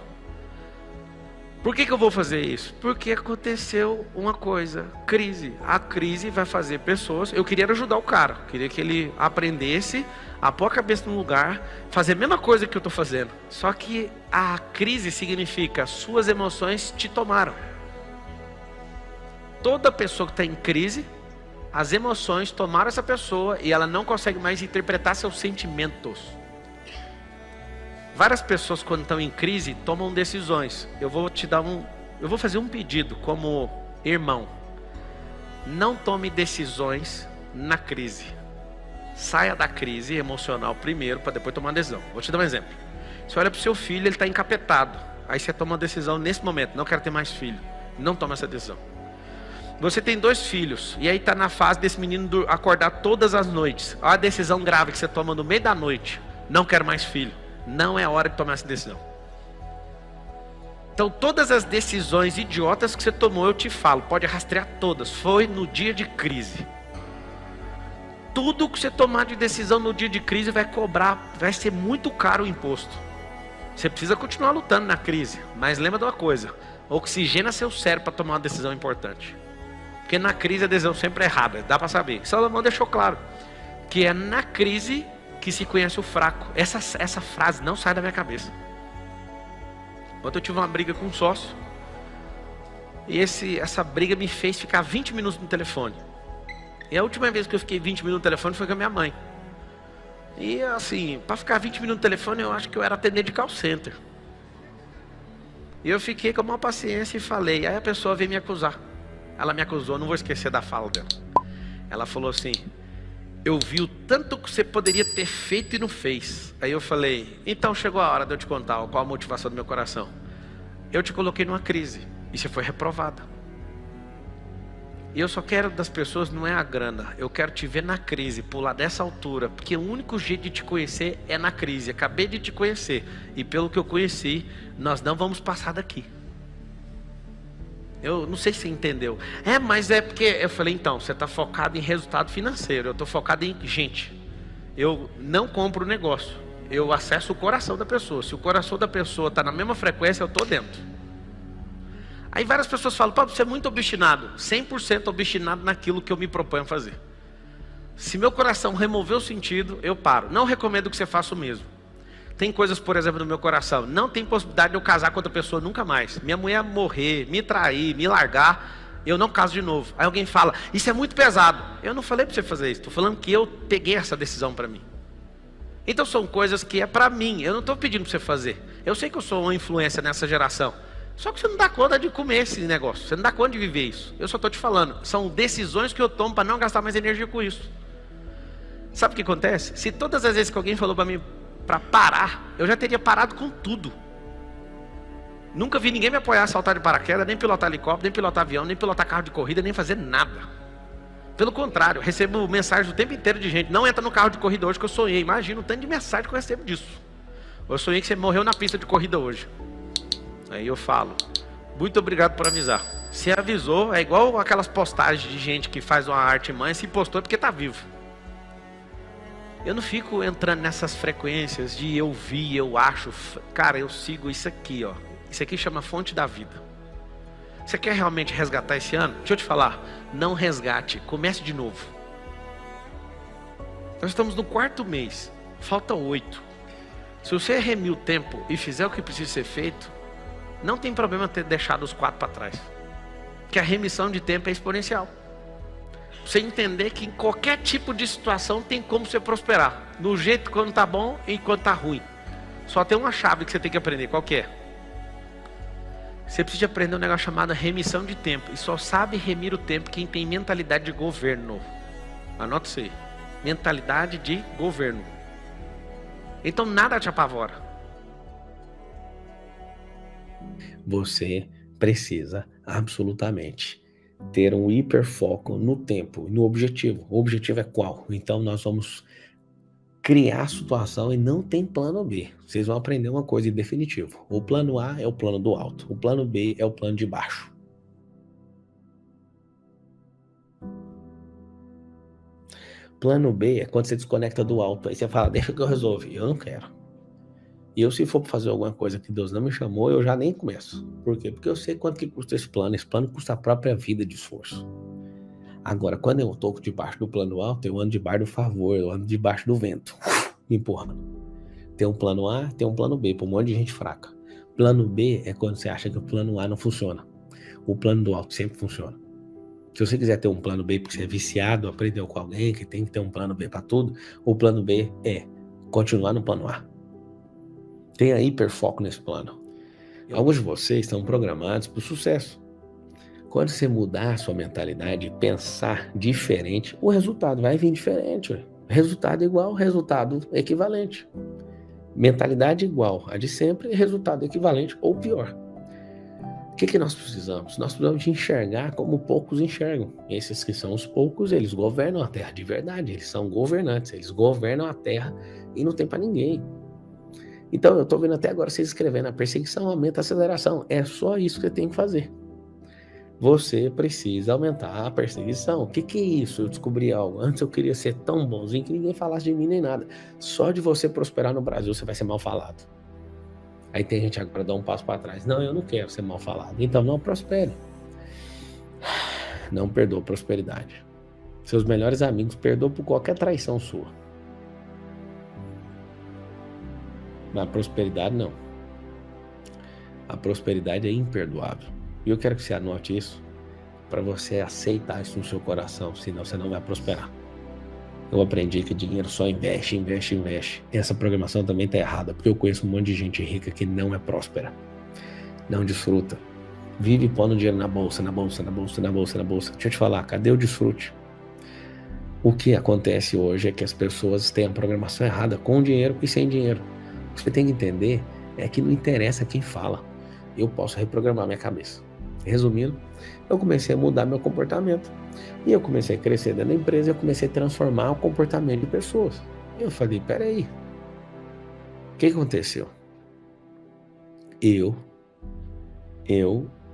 Por que eu vou fazer isso? Porque aconteceu uma coisa, crise. A crise vai fazer pessoas... Eu queria ajudar o cara, queria que ele aprendesse a pôr a cabeça no lugar, fazer a mesma coisa que eu estou fazendo. Só que a crise significa suas emoções te tomaram. Toda pessoa que está em crise as emoções tomaram essa pessoa e ela não consegue mais interpretar seus sentimentos. Várias pessoas, quando estão em crise, tomam decisões. Eu vou fazer um pedido como irmão. Não tome decisões na crise. Saia da crise emocional primeiro, para depois tomar uma decisão. Vou te dar um exemplo. Você olha para o seu filho, ele está encapetado. Aí você toma uma decisão nesse momento. Não quero ter mais filho. Não toma essa decisão. Você tem 2 filhos. E aí está na fase desse menino acordar todas as noites. Olha a decisão grave que você toma no meio da noite. Não quero mais filho. Não é hora de tomar essa decisão. Então todas as decisões idiotas que você tomou, eu te falo, pode rastrear todas. Foi no dia de crise. Tudo que você tomar de decisão no dia de crise vai cobrar, vai ser muito caro o imposto. Você precisa continuar lutando na crise. Mas lembra de uma coisa, oxigena seu cérebro para tomar uma decisão importante. Porque na crise a decisão sempre é errada, dá para saber. Salomão deixou claro que é na crise que se conhece o fraco. Essa frase não sai da minha cabeça. Ontem eu tive uma briga com um sócio. E essa briga me fez ficar 20 minutos no telefone. E a última vez que eu fiquei 20 minutos no telefone foi com a minha mãe. E assim, para ficar 20 minutos no telefone, eu acho que eu era atendente de call center. E eu fiquei com uma paciência e falei. Aí a pessoa veio me acusar. Ela me acusou, não vou esquecer da fala dela. Ela falou assim: eu vi o tanto que você poderia ter feito e não fez. Aí eu falei: então chegou a hora de eu te contar qual a motivação do meu coração. Eu te coloquei numa crise e você foi reprovada. E eu só quero das pessoas, não é a grana. Eu quero te ver na crise, pular dessa altura. Porque o único jeito de te conhecer é na crise. Acabei de te conhecer. E pelo que eu conheci, nós não vamos passar daqui. Eu não sei se você entendeu. Mas é porque eu falei, então, você está focado em resultado financeiro. Eu estou focado em gente. Eu não compro o negócio. Eu acesso o coração da pessoa. Se o coração da pessoa está na mesma frequência, eu estou dentro. Aí várias pessoas falam: Pablo, você é muito obstinado. 100% obstinado naquilo que eu me proponho a fazer. Se meu coração remover o sentido, eu paro. Não recomendo que você faça o mesmo. Tem coisas, por exemplo, no meu coração. Não tem possibilidade de eu casar com outra pessoa nunca mais. Minha mulher morrer, me trair, me largar, eu não caso de novo. Aí alguém fala: isso é muito pesado. Eu não falei para você fazer isso. Estou falando que eu peguei essa decisão para mim. Então são coisas que é para mim. Eu não estou pedindo para você fazer. Eu sei que eu sou uma influência nessa geração. Só que você não dá conta de comer esse negócio. Você não dá conta de viver isso. Eu só estou te falando. São decisões que eu tomo para não gastar mais energia com isso. Sabe o que acontece? Se todas as vezes que alguém falou para mim para parar, eu já teria parado com tudo. Nunca vi ninguém me apoiar a saltar de paraquedas, nem pilotar helicóptero, nem pilotar avião, nem pilotar carro de corrida, nem fazer nada. Pelo contrário, eu recebo mensagens o tempo inteiro de gente: não entra no carro de corrida hoje que eu sonhei. Imagina o tanto de mensagem que eu recebo disso. Eu sonhei que você morreu na pista de corrida hoje. Aí eu falo: muito obrigado por avisar. Se avisou, é igual aquelas postagens de gente que faz uma artimanha, se postou é porque está vivo. Eu não fico entrando nessas frequências de eu vi, eu acho. Cara, eu sigo isso aqui, ó. Isso aqui chama fonte da vida. Você quer realmente resgatar esse ano? Deixa eu te falar. Não resgate, comece de novo. Nós estamos no 4º mês. Falta 8. Se você remir o tempo e fizer o que precisa ser feito, não tem problema ter deixado os 4 para trás. Porque a remissão de tempo é exponencial. Você entender que em qualquer tipo de situação tem como você prosperar. Do jeito quando está bom e quando está ruim. Só tem uma chave que você tem que aprender. Qual que é? Você precisa aprender um negócio chamado remissão de tempo. E só sabe remir o tempo quem tem mentalidade de governo. Anota isso aí. Mentalidade de governo. Então nada te apavora. Você precisa absolutamente ter um hiperfoco no tempo e no objetivo. O objetivo é qual? Então nós vamos criar a situação e não tem plano B. Vocês vão aprender uma coisa em definitivo. O plano A é o plano do alto. O plano B é o plano de baixo. Plano B é quando você desconecta do alto. Aí você fala: deixa que eu resolvo. Eu não quero. E eu, se for fazer alguma coisa que Deus não me chamou, eu já nem começo. Por quê? Porque eu sei quanto que custa esse plano. Esse plano custa a própria vida de esforço. Agora, quando eu estou debaixo do plano alto, eu ando debaixo do favor, eu ando debaixo do vento, me empurrando. Tem um plano A, tem um plano B, para um monte de gente fraca. Plano B é quando você acha que o plano A não funciona. O plano do alto sempre funciona. Se você quiser ter um plano B porque você é viciado, aprendeu com alguém que tem que ter um plano B para tudo, o plano B é continuar no plano A. Tenha hiperfoco nesse plano. Alguns de vocês estão programados para o sucesso. Quando você mudar a sua mentalidade e pensar diferente, o resultado vai vir diferente. Resultado igual, resultado equivalente. Mentalidade igual a de sempre, resultado equivalente ou pior. O que nós precisamos? Nós precisamos de enxergar como poucos enxergam. Esses que são os poucos, eles governam a Terra de verdade. Eles são governantes, eles governam a Terra e não tem para ninguém. Então, eu estou vendo até agora você escrevendo: a perseguição aumenta a aceleração. É só isso que você tem que fazer. Você precisa aumentar a perseguição. O que é isso? Eu descobri algo. Antes eu queria ser tão bonzinho que ninguém falasse de mim nem nada. Só de você prosperar no Brasil, você vai ser mal falado. Aí tem gente agora dar um passo para trás. Não, eu não quero ser mal falado. Então não prospere. Não perdoa prosperidade. Seus melhores amigos perdoam por qualquer traição sua. Mas a prosperidade não. A prosperidade é imperdoável. E eu quero que você anote isso para você aceitar isso no seu coração, senão você não vai prosperar. Eu aprendi que dinheiro só investe. Essa programação também está errada, porque eu conheço um monte de gente rica que não é próspera, não desfruta, vive pondo dinheiro na bolsa. Deixa eu te falar, cadê o desfrute? O que acontece hoje é que as pessoas têm a programação errada, com dinheiro e sem dinheiro. O que você tem que entender é que não interessa quem fala, eu posso reprogramar minha cabeça. Resumindo, eu comecei a mudar meu comportamento. E eu comecei a crescer dentro da empresa, eu comecei a transformar o comportamento de pessoas. E eu falei: peraí, o que aconteceu? Eu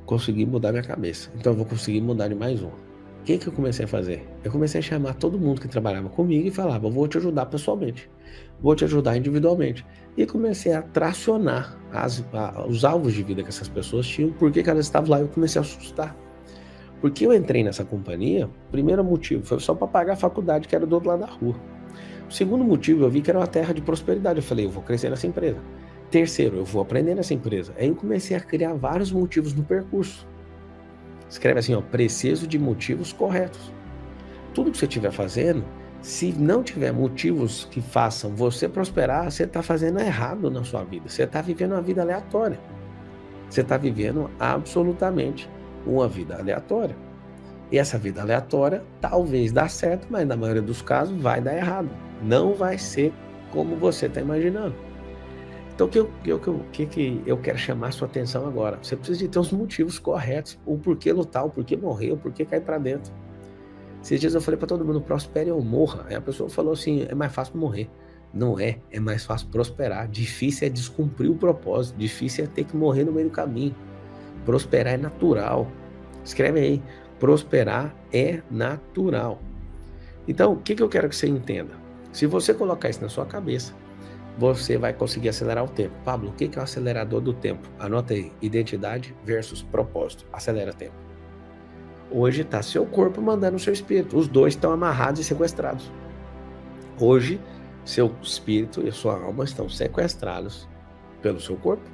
consegui mudar minha cabeça, então eu vou conseguir mudar de mais um. O que eu comecei a fazer? Eu comecei a chamar todo mundo que trabalhava comigo e falava: eu vou te ajudar pessoalmente, vou te ajudar individualmente. E comecei a tracionar os alvos de vida que essas pessoas tinham, porque elas estavam lá. Eu comecei a assustar. Porque eu entrei nessa companhia, primeiro motivo, foi só para pagar a faculdade, que era do outro lado da rua. O segundo motivo, eu vi que era uma terra de prosperidade. Eu falei: eu vou crescer nessa empresa. Terceiro, eu vou aprender nessa empresa. Aí eu comecei a criar vários motivos no percurso. Escreve assim, preciso de motivos corretos. Tudo que você estiver fazendo, se não tiver motivos que façam você prosperar, você está fazendo errado na sua vida. Você está vivendo uma vida aleatória. Você está vivendo absolutamente uma vida aleatória. E essa vida aleatória talvez dá certo, mas na maioria dos casos vai dar errado. Não vai ser como você está imaginando. Então o que eu quero chamar a sua atenção agora? Você precisa de ter os motivos corretos. O porquê lutar, o porquê morrer, o porquê cair para dentro. Esses dias eu falei para todo mundo: prospere ou morra. Aí a pessoa falou assim: é mais fácil morrer. Não é, é mais fácil prosperar. Difícil é descumprir o propósito. Difícil é ter que morrer no meio do caminho. Prosperar é natural. Escreve aí: prosperar é natural. Então, o que eu quero que você entenda? Se você colocar isso na sua cabeça, você vai conseguir acelerar o tempo. Pablo, o que é o acelerador do tempo? Anota aí: identidade versus propósito. Acelera tempo. Hoje está seu corpo mandando o seu espírito. Os dois estão amarrados e sequestrados. Hoje, seu espírito e a sua alma estão sequestrados pelo seu corpo.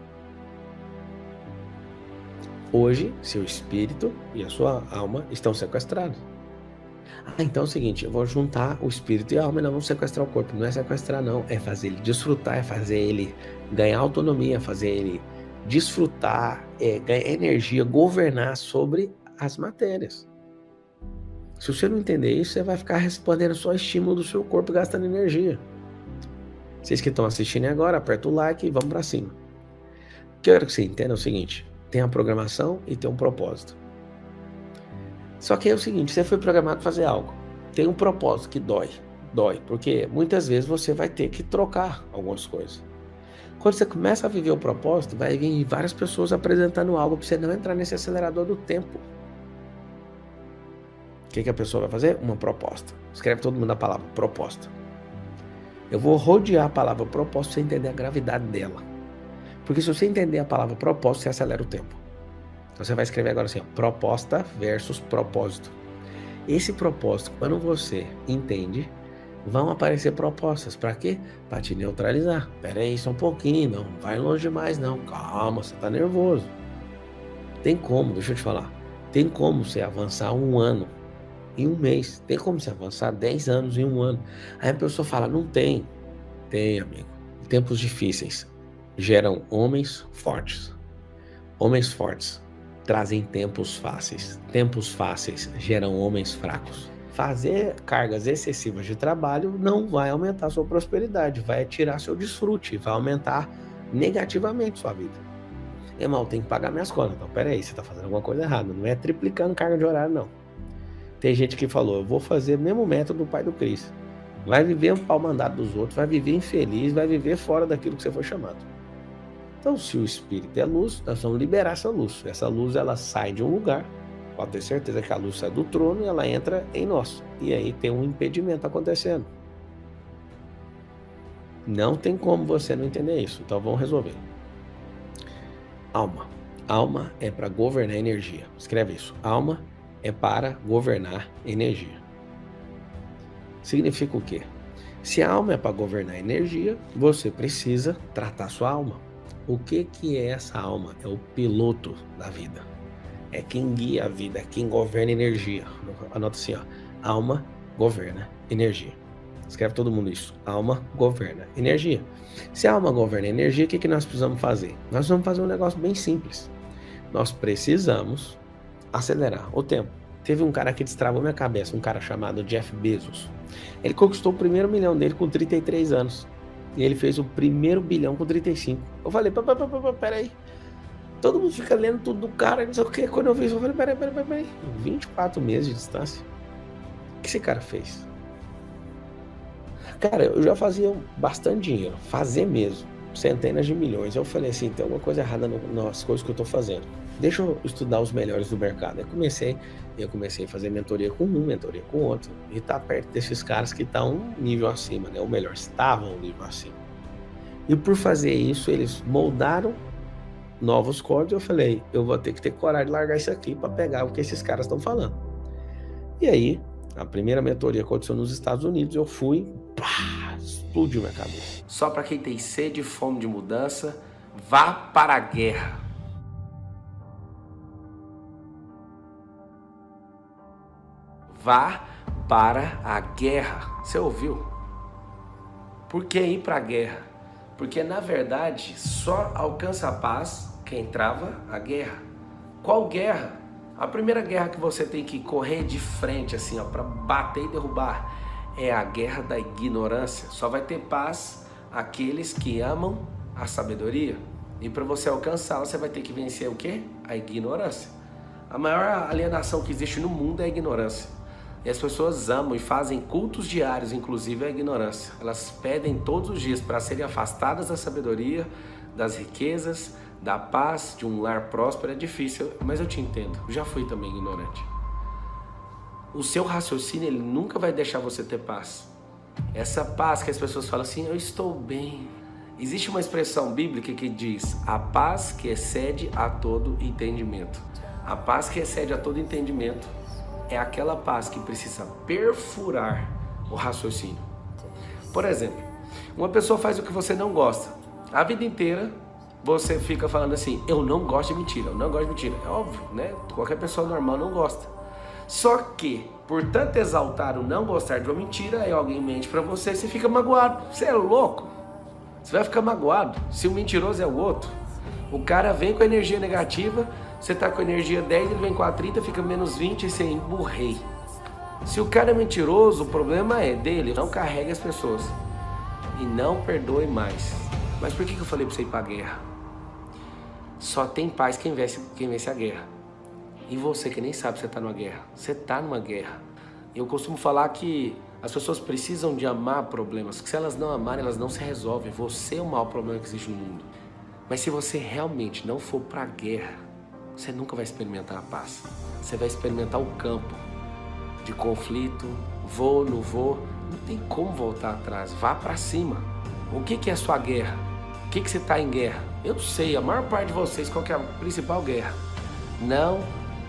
Hoje, seu espírito e a sua alma estão sequestrados. Então é o seguinte: eu vou juntar o espírito e a alma e não vamos sequestrar o corpo. Não é sequestrar não, é fazer ele desfrutar, é fazer ele ganhar autonomia, fazer ele desfrutar, ganhar energia, governar sobre as matérias. Se você não entender isso, você vai ficar respondendo só estímulo do seu corpo, gastando energia. Vocês que estão assistindo agora, aperta o like e vamos para cima. O que eu quero que você entenda é o seguinte: tem a programação e tem um propósito. Só que é o seguinte: você foi programado para fazer algo, tem um propósito que dói, porque muitas vezes você vai ter que trocar algumas coisas. Quando você começa a viver o propósito, vai vir várias pessoas apresentando algo para você não entrar nesse acelerador do tempo. O que a pessoa vai fazer? Uma proposta. Escreve todo mundo a palavra proposta. Eu vou rodear a palavra propósito para você entender a gravidade dela. Porque se você entender a palavra propósito, você acelera o tempo. Então você vai escrever agora assim: proposta versus propósito. Esse propósito, quando você entende, vão aparecer propostas. Para quê? Para te neutralizar. Pera aí, só um pouquinho, não vai longe demais não. Calma, você está nervoso. Tem como, deixa eu te falar. Tem como você avançar 1 ano em 1 mês. Tem como você avançar 10 anos em 1 ano. Aí a pessoa fala, não tem. Tem, amigo. Tempos difíceis geram homens fortes. Homens fortes trazem tempos fáceis. Tempos fáceis geram homens fracos. Fazer cargas excessivas de trabalho não vai aumentar sua prosperidade, vai tirar seu desfrute, vai aumentar negativamente sua vida. Irmão, tem que pagar minhas contas. Então, peraí, você está fazendo alguma coisa errada. Não é triplicando carga de horário, não. Tem gente que falou, eu vou fazer o mesmo método do pai do Cris. Vai viver um pau mandado dos outros, vai viver infeliz, vai viver fora daquilo que você foi chamado. Então, se o espírito é luz, nós vamos liberar essa luz. Essa luz, ela sai de um lugar. Pode ter certeza que a luz sai do trono e ela entra em nós. E aí tem um impedimento acontecendo. Não tem como você não entender isso. Então vamos resolver. Alma. Alma é para governar energia. Escreve isso. Alma é para governar energia. Significa o quê? Se a alma é para governar energia, você precisa tratar sua alma. O que é essa alma? É o piloto da vida. É quem guia a vida, é quem governa energia. Anota assim, ó. Alma governa energia. Escreve todo mundo isso. Alma governa energia. Se a alma governa energia, o que nós precisamos fazer? Nós vamos fazer um negócio bem simples. Nós precisamos acelerar o tempo. Teve um cara que destravou minha cabeça, um cara chamado Jeff Bezos. Ele conquistou o primeiro milhão dele com 33 anos. E ele fez o primeiro bilhão com 35. Eu falei, peraí. Todo mundo fica lendo tudo do cara, não sei o que. Quando eu vi isso, eu falei, peraí. 24 meses de distância. O que esse cara fez? Cara, eu já fazia bastante dinheiro. Fazer mesmo. Centenas de milhões. Eu falei assim, tem alguma coisa errada nas coisas que eu tô fazendo. Deixa eu estudar os melhores do mercado. Eu comecei a fazer mentoria com um, mentoria com outro. E tá perto desses caras que estão um nível acima, né? Ou melhor, estavam um nível acima. E por fazer isso, eles moldaram novos códigos. Eu falei, eu vou ter que ter coragem de largar isso aqui para pegar o que esses caras estão falando. E aí, a primeira mentoria aconteceu nos Estados Unidos. Eu fui, explodiu minha cabeça. Só para quem tem sede e fome de mudança, vá para a guerra. Vá para a guerra. Você ouviu? Por que ir para a guerra? Porque, na verdade, só alcança a paz quem trava a guerra. Qual guerra? A primeira guerra que você tem que correr de frente, assim, ó, para bater e derrubar, é a guerra da ignorância. Só vai ter paz aqueles que amam a sabedoria. E para você alcançá-la, você vai ter que vencer o quê? A ignorância. A maior alienação que existe no mundo é a ignorância. E as pessoas amam e fazem cultos diários, inclusive a ignorância. Elas pedem todos os dias para serem afastadas da sabedoria, das riquezas, da paz, de um lar próspero. É difícil, mas eu te entendo. Eu já fui também ignorante. O seu raciocínio, ele nunca vai deixar você ter paz. Essa paz que as pessoas falam assim, eu estou bem. Existe uma expressão bíblica que diz, a paz que excede a todo entendimento. A paz que excede a todo entendimento é aquela paz que precisa perfurar o raciocínio. Por exemplo, uma pessoa faz o que você não gosta. A vida inteira você fica falando assim, eu não gosto de mentira, eu não gosto de mentira. É óbvio, né? Qualquer pessoa normal não gosta. Só que, por tanto exaltar o não gostar de uma mentira, aí alguém mente pra você e você fica magoado. Você é louco? Você vai ficar magoado. Se o mentiroso é o outro, o cara vem com energia negativa, você tá com energia 10, ele vem com a 30, fica menos 20 e você emburrei. Se o cara é mentiroso, o problema é dele. Não carregue as pessoas. E não perdoe mais. Mas por que eu falei pra você ir pra guerra? Só tem paz quem vence a guerra. E você que nem sabe que você tá numa guerra. Você tá numa guerra. Eu costumo falar que as pessoas precisam de amar problemas. Que se elas não amarem, elas não se resolvem. Você é o maior problema que existe no mundo. Mas se você realmente não for pra guerra, você nunca vai experimentar a paz. Você vai experimentar o campo de conflito, vou, não vou. Não tem como voltar atrás. Vá pra cima. O que é a sua guerra? O que você tá em guerra? Eu sei, a maior parte de vocês, qual que é a principal guerra? Não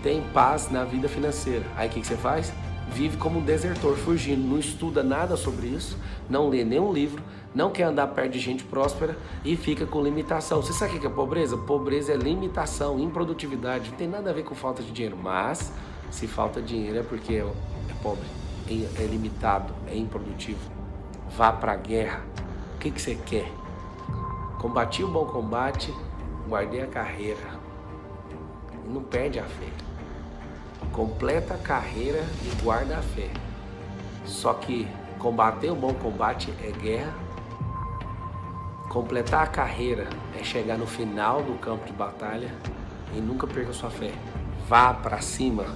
tem paz na vida financeira. Aí o que você faz? vive como um desertor, fugindo, não estuda nada sobre isso, não lê nenhum livro, não quer andar perto de gente próspera e fica com limitação. Você sabe o que é pobreza? Pobreza é limitação, improdutividade, não tem nada a ver com falta de dinheiro, mas se falta dinheiro é porque é pobre, é limitado, é improdutivo. Vá para a guerra. O que você quer? Combati o bom combate, guardei a carreira. E não perde a fé. Completa a carreira e guarda a fé. Só que combater o bom combate é guerra. Completar a carreira é chegar no final do campo de batalha e nunca perca sua fé. Vá para cima.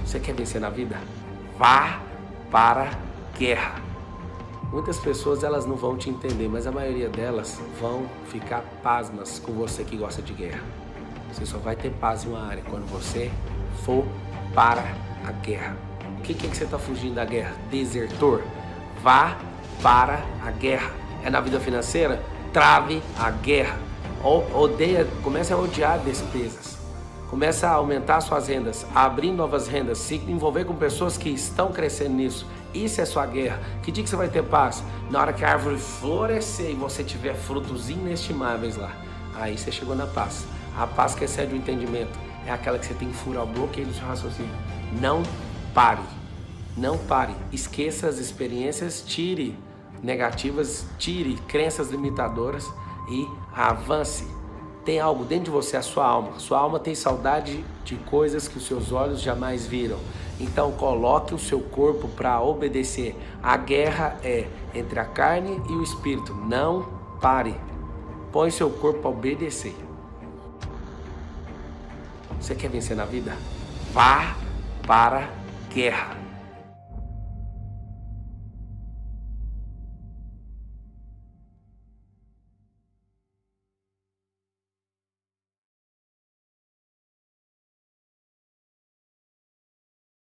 Você quer vencer na vida? Vá para a guerra. Muitas pessoas elas não vão te entender, mas a maioria delas vão ficar pasmas com você que gosta de guerra. Você só vai ter paz em uma área quando você for para a guerra. O que é que você está fugindo da guerra? Desertor. Vá para a guerra. É na vida financeira? Trave a guerra. Comece a odiar despesas. Comece a aumentar suas rendas, a abrir novas rendas, se envolver com pessoas que estão crescendo nisso. Isso é sua guerra. Que dia que você vai ter paz? Na hora que a árvore florescer e você tiver frutos inestimáveis lá. Aí você chegou na paz. A paz que excede o entendimento é aquela que você tem que furar o bloqueio do seu raciocínio. Não pare. Não pare. Esqueça as experiências, tire negativas, tire crenças limitadoras e avance. Tem algo dentro de você, a sua alma. Sua alma tem saudade de coisas que os seus olhos jamais viram. Então coloque o seu corpo para obedecer. A guerra é entre a carne e o espírito. Não pare. Põe seu corpo para obedecer. Você quer vencer na vida? Vá para a guerra.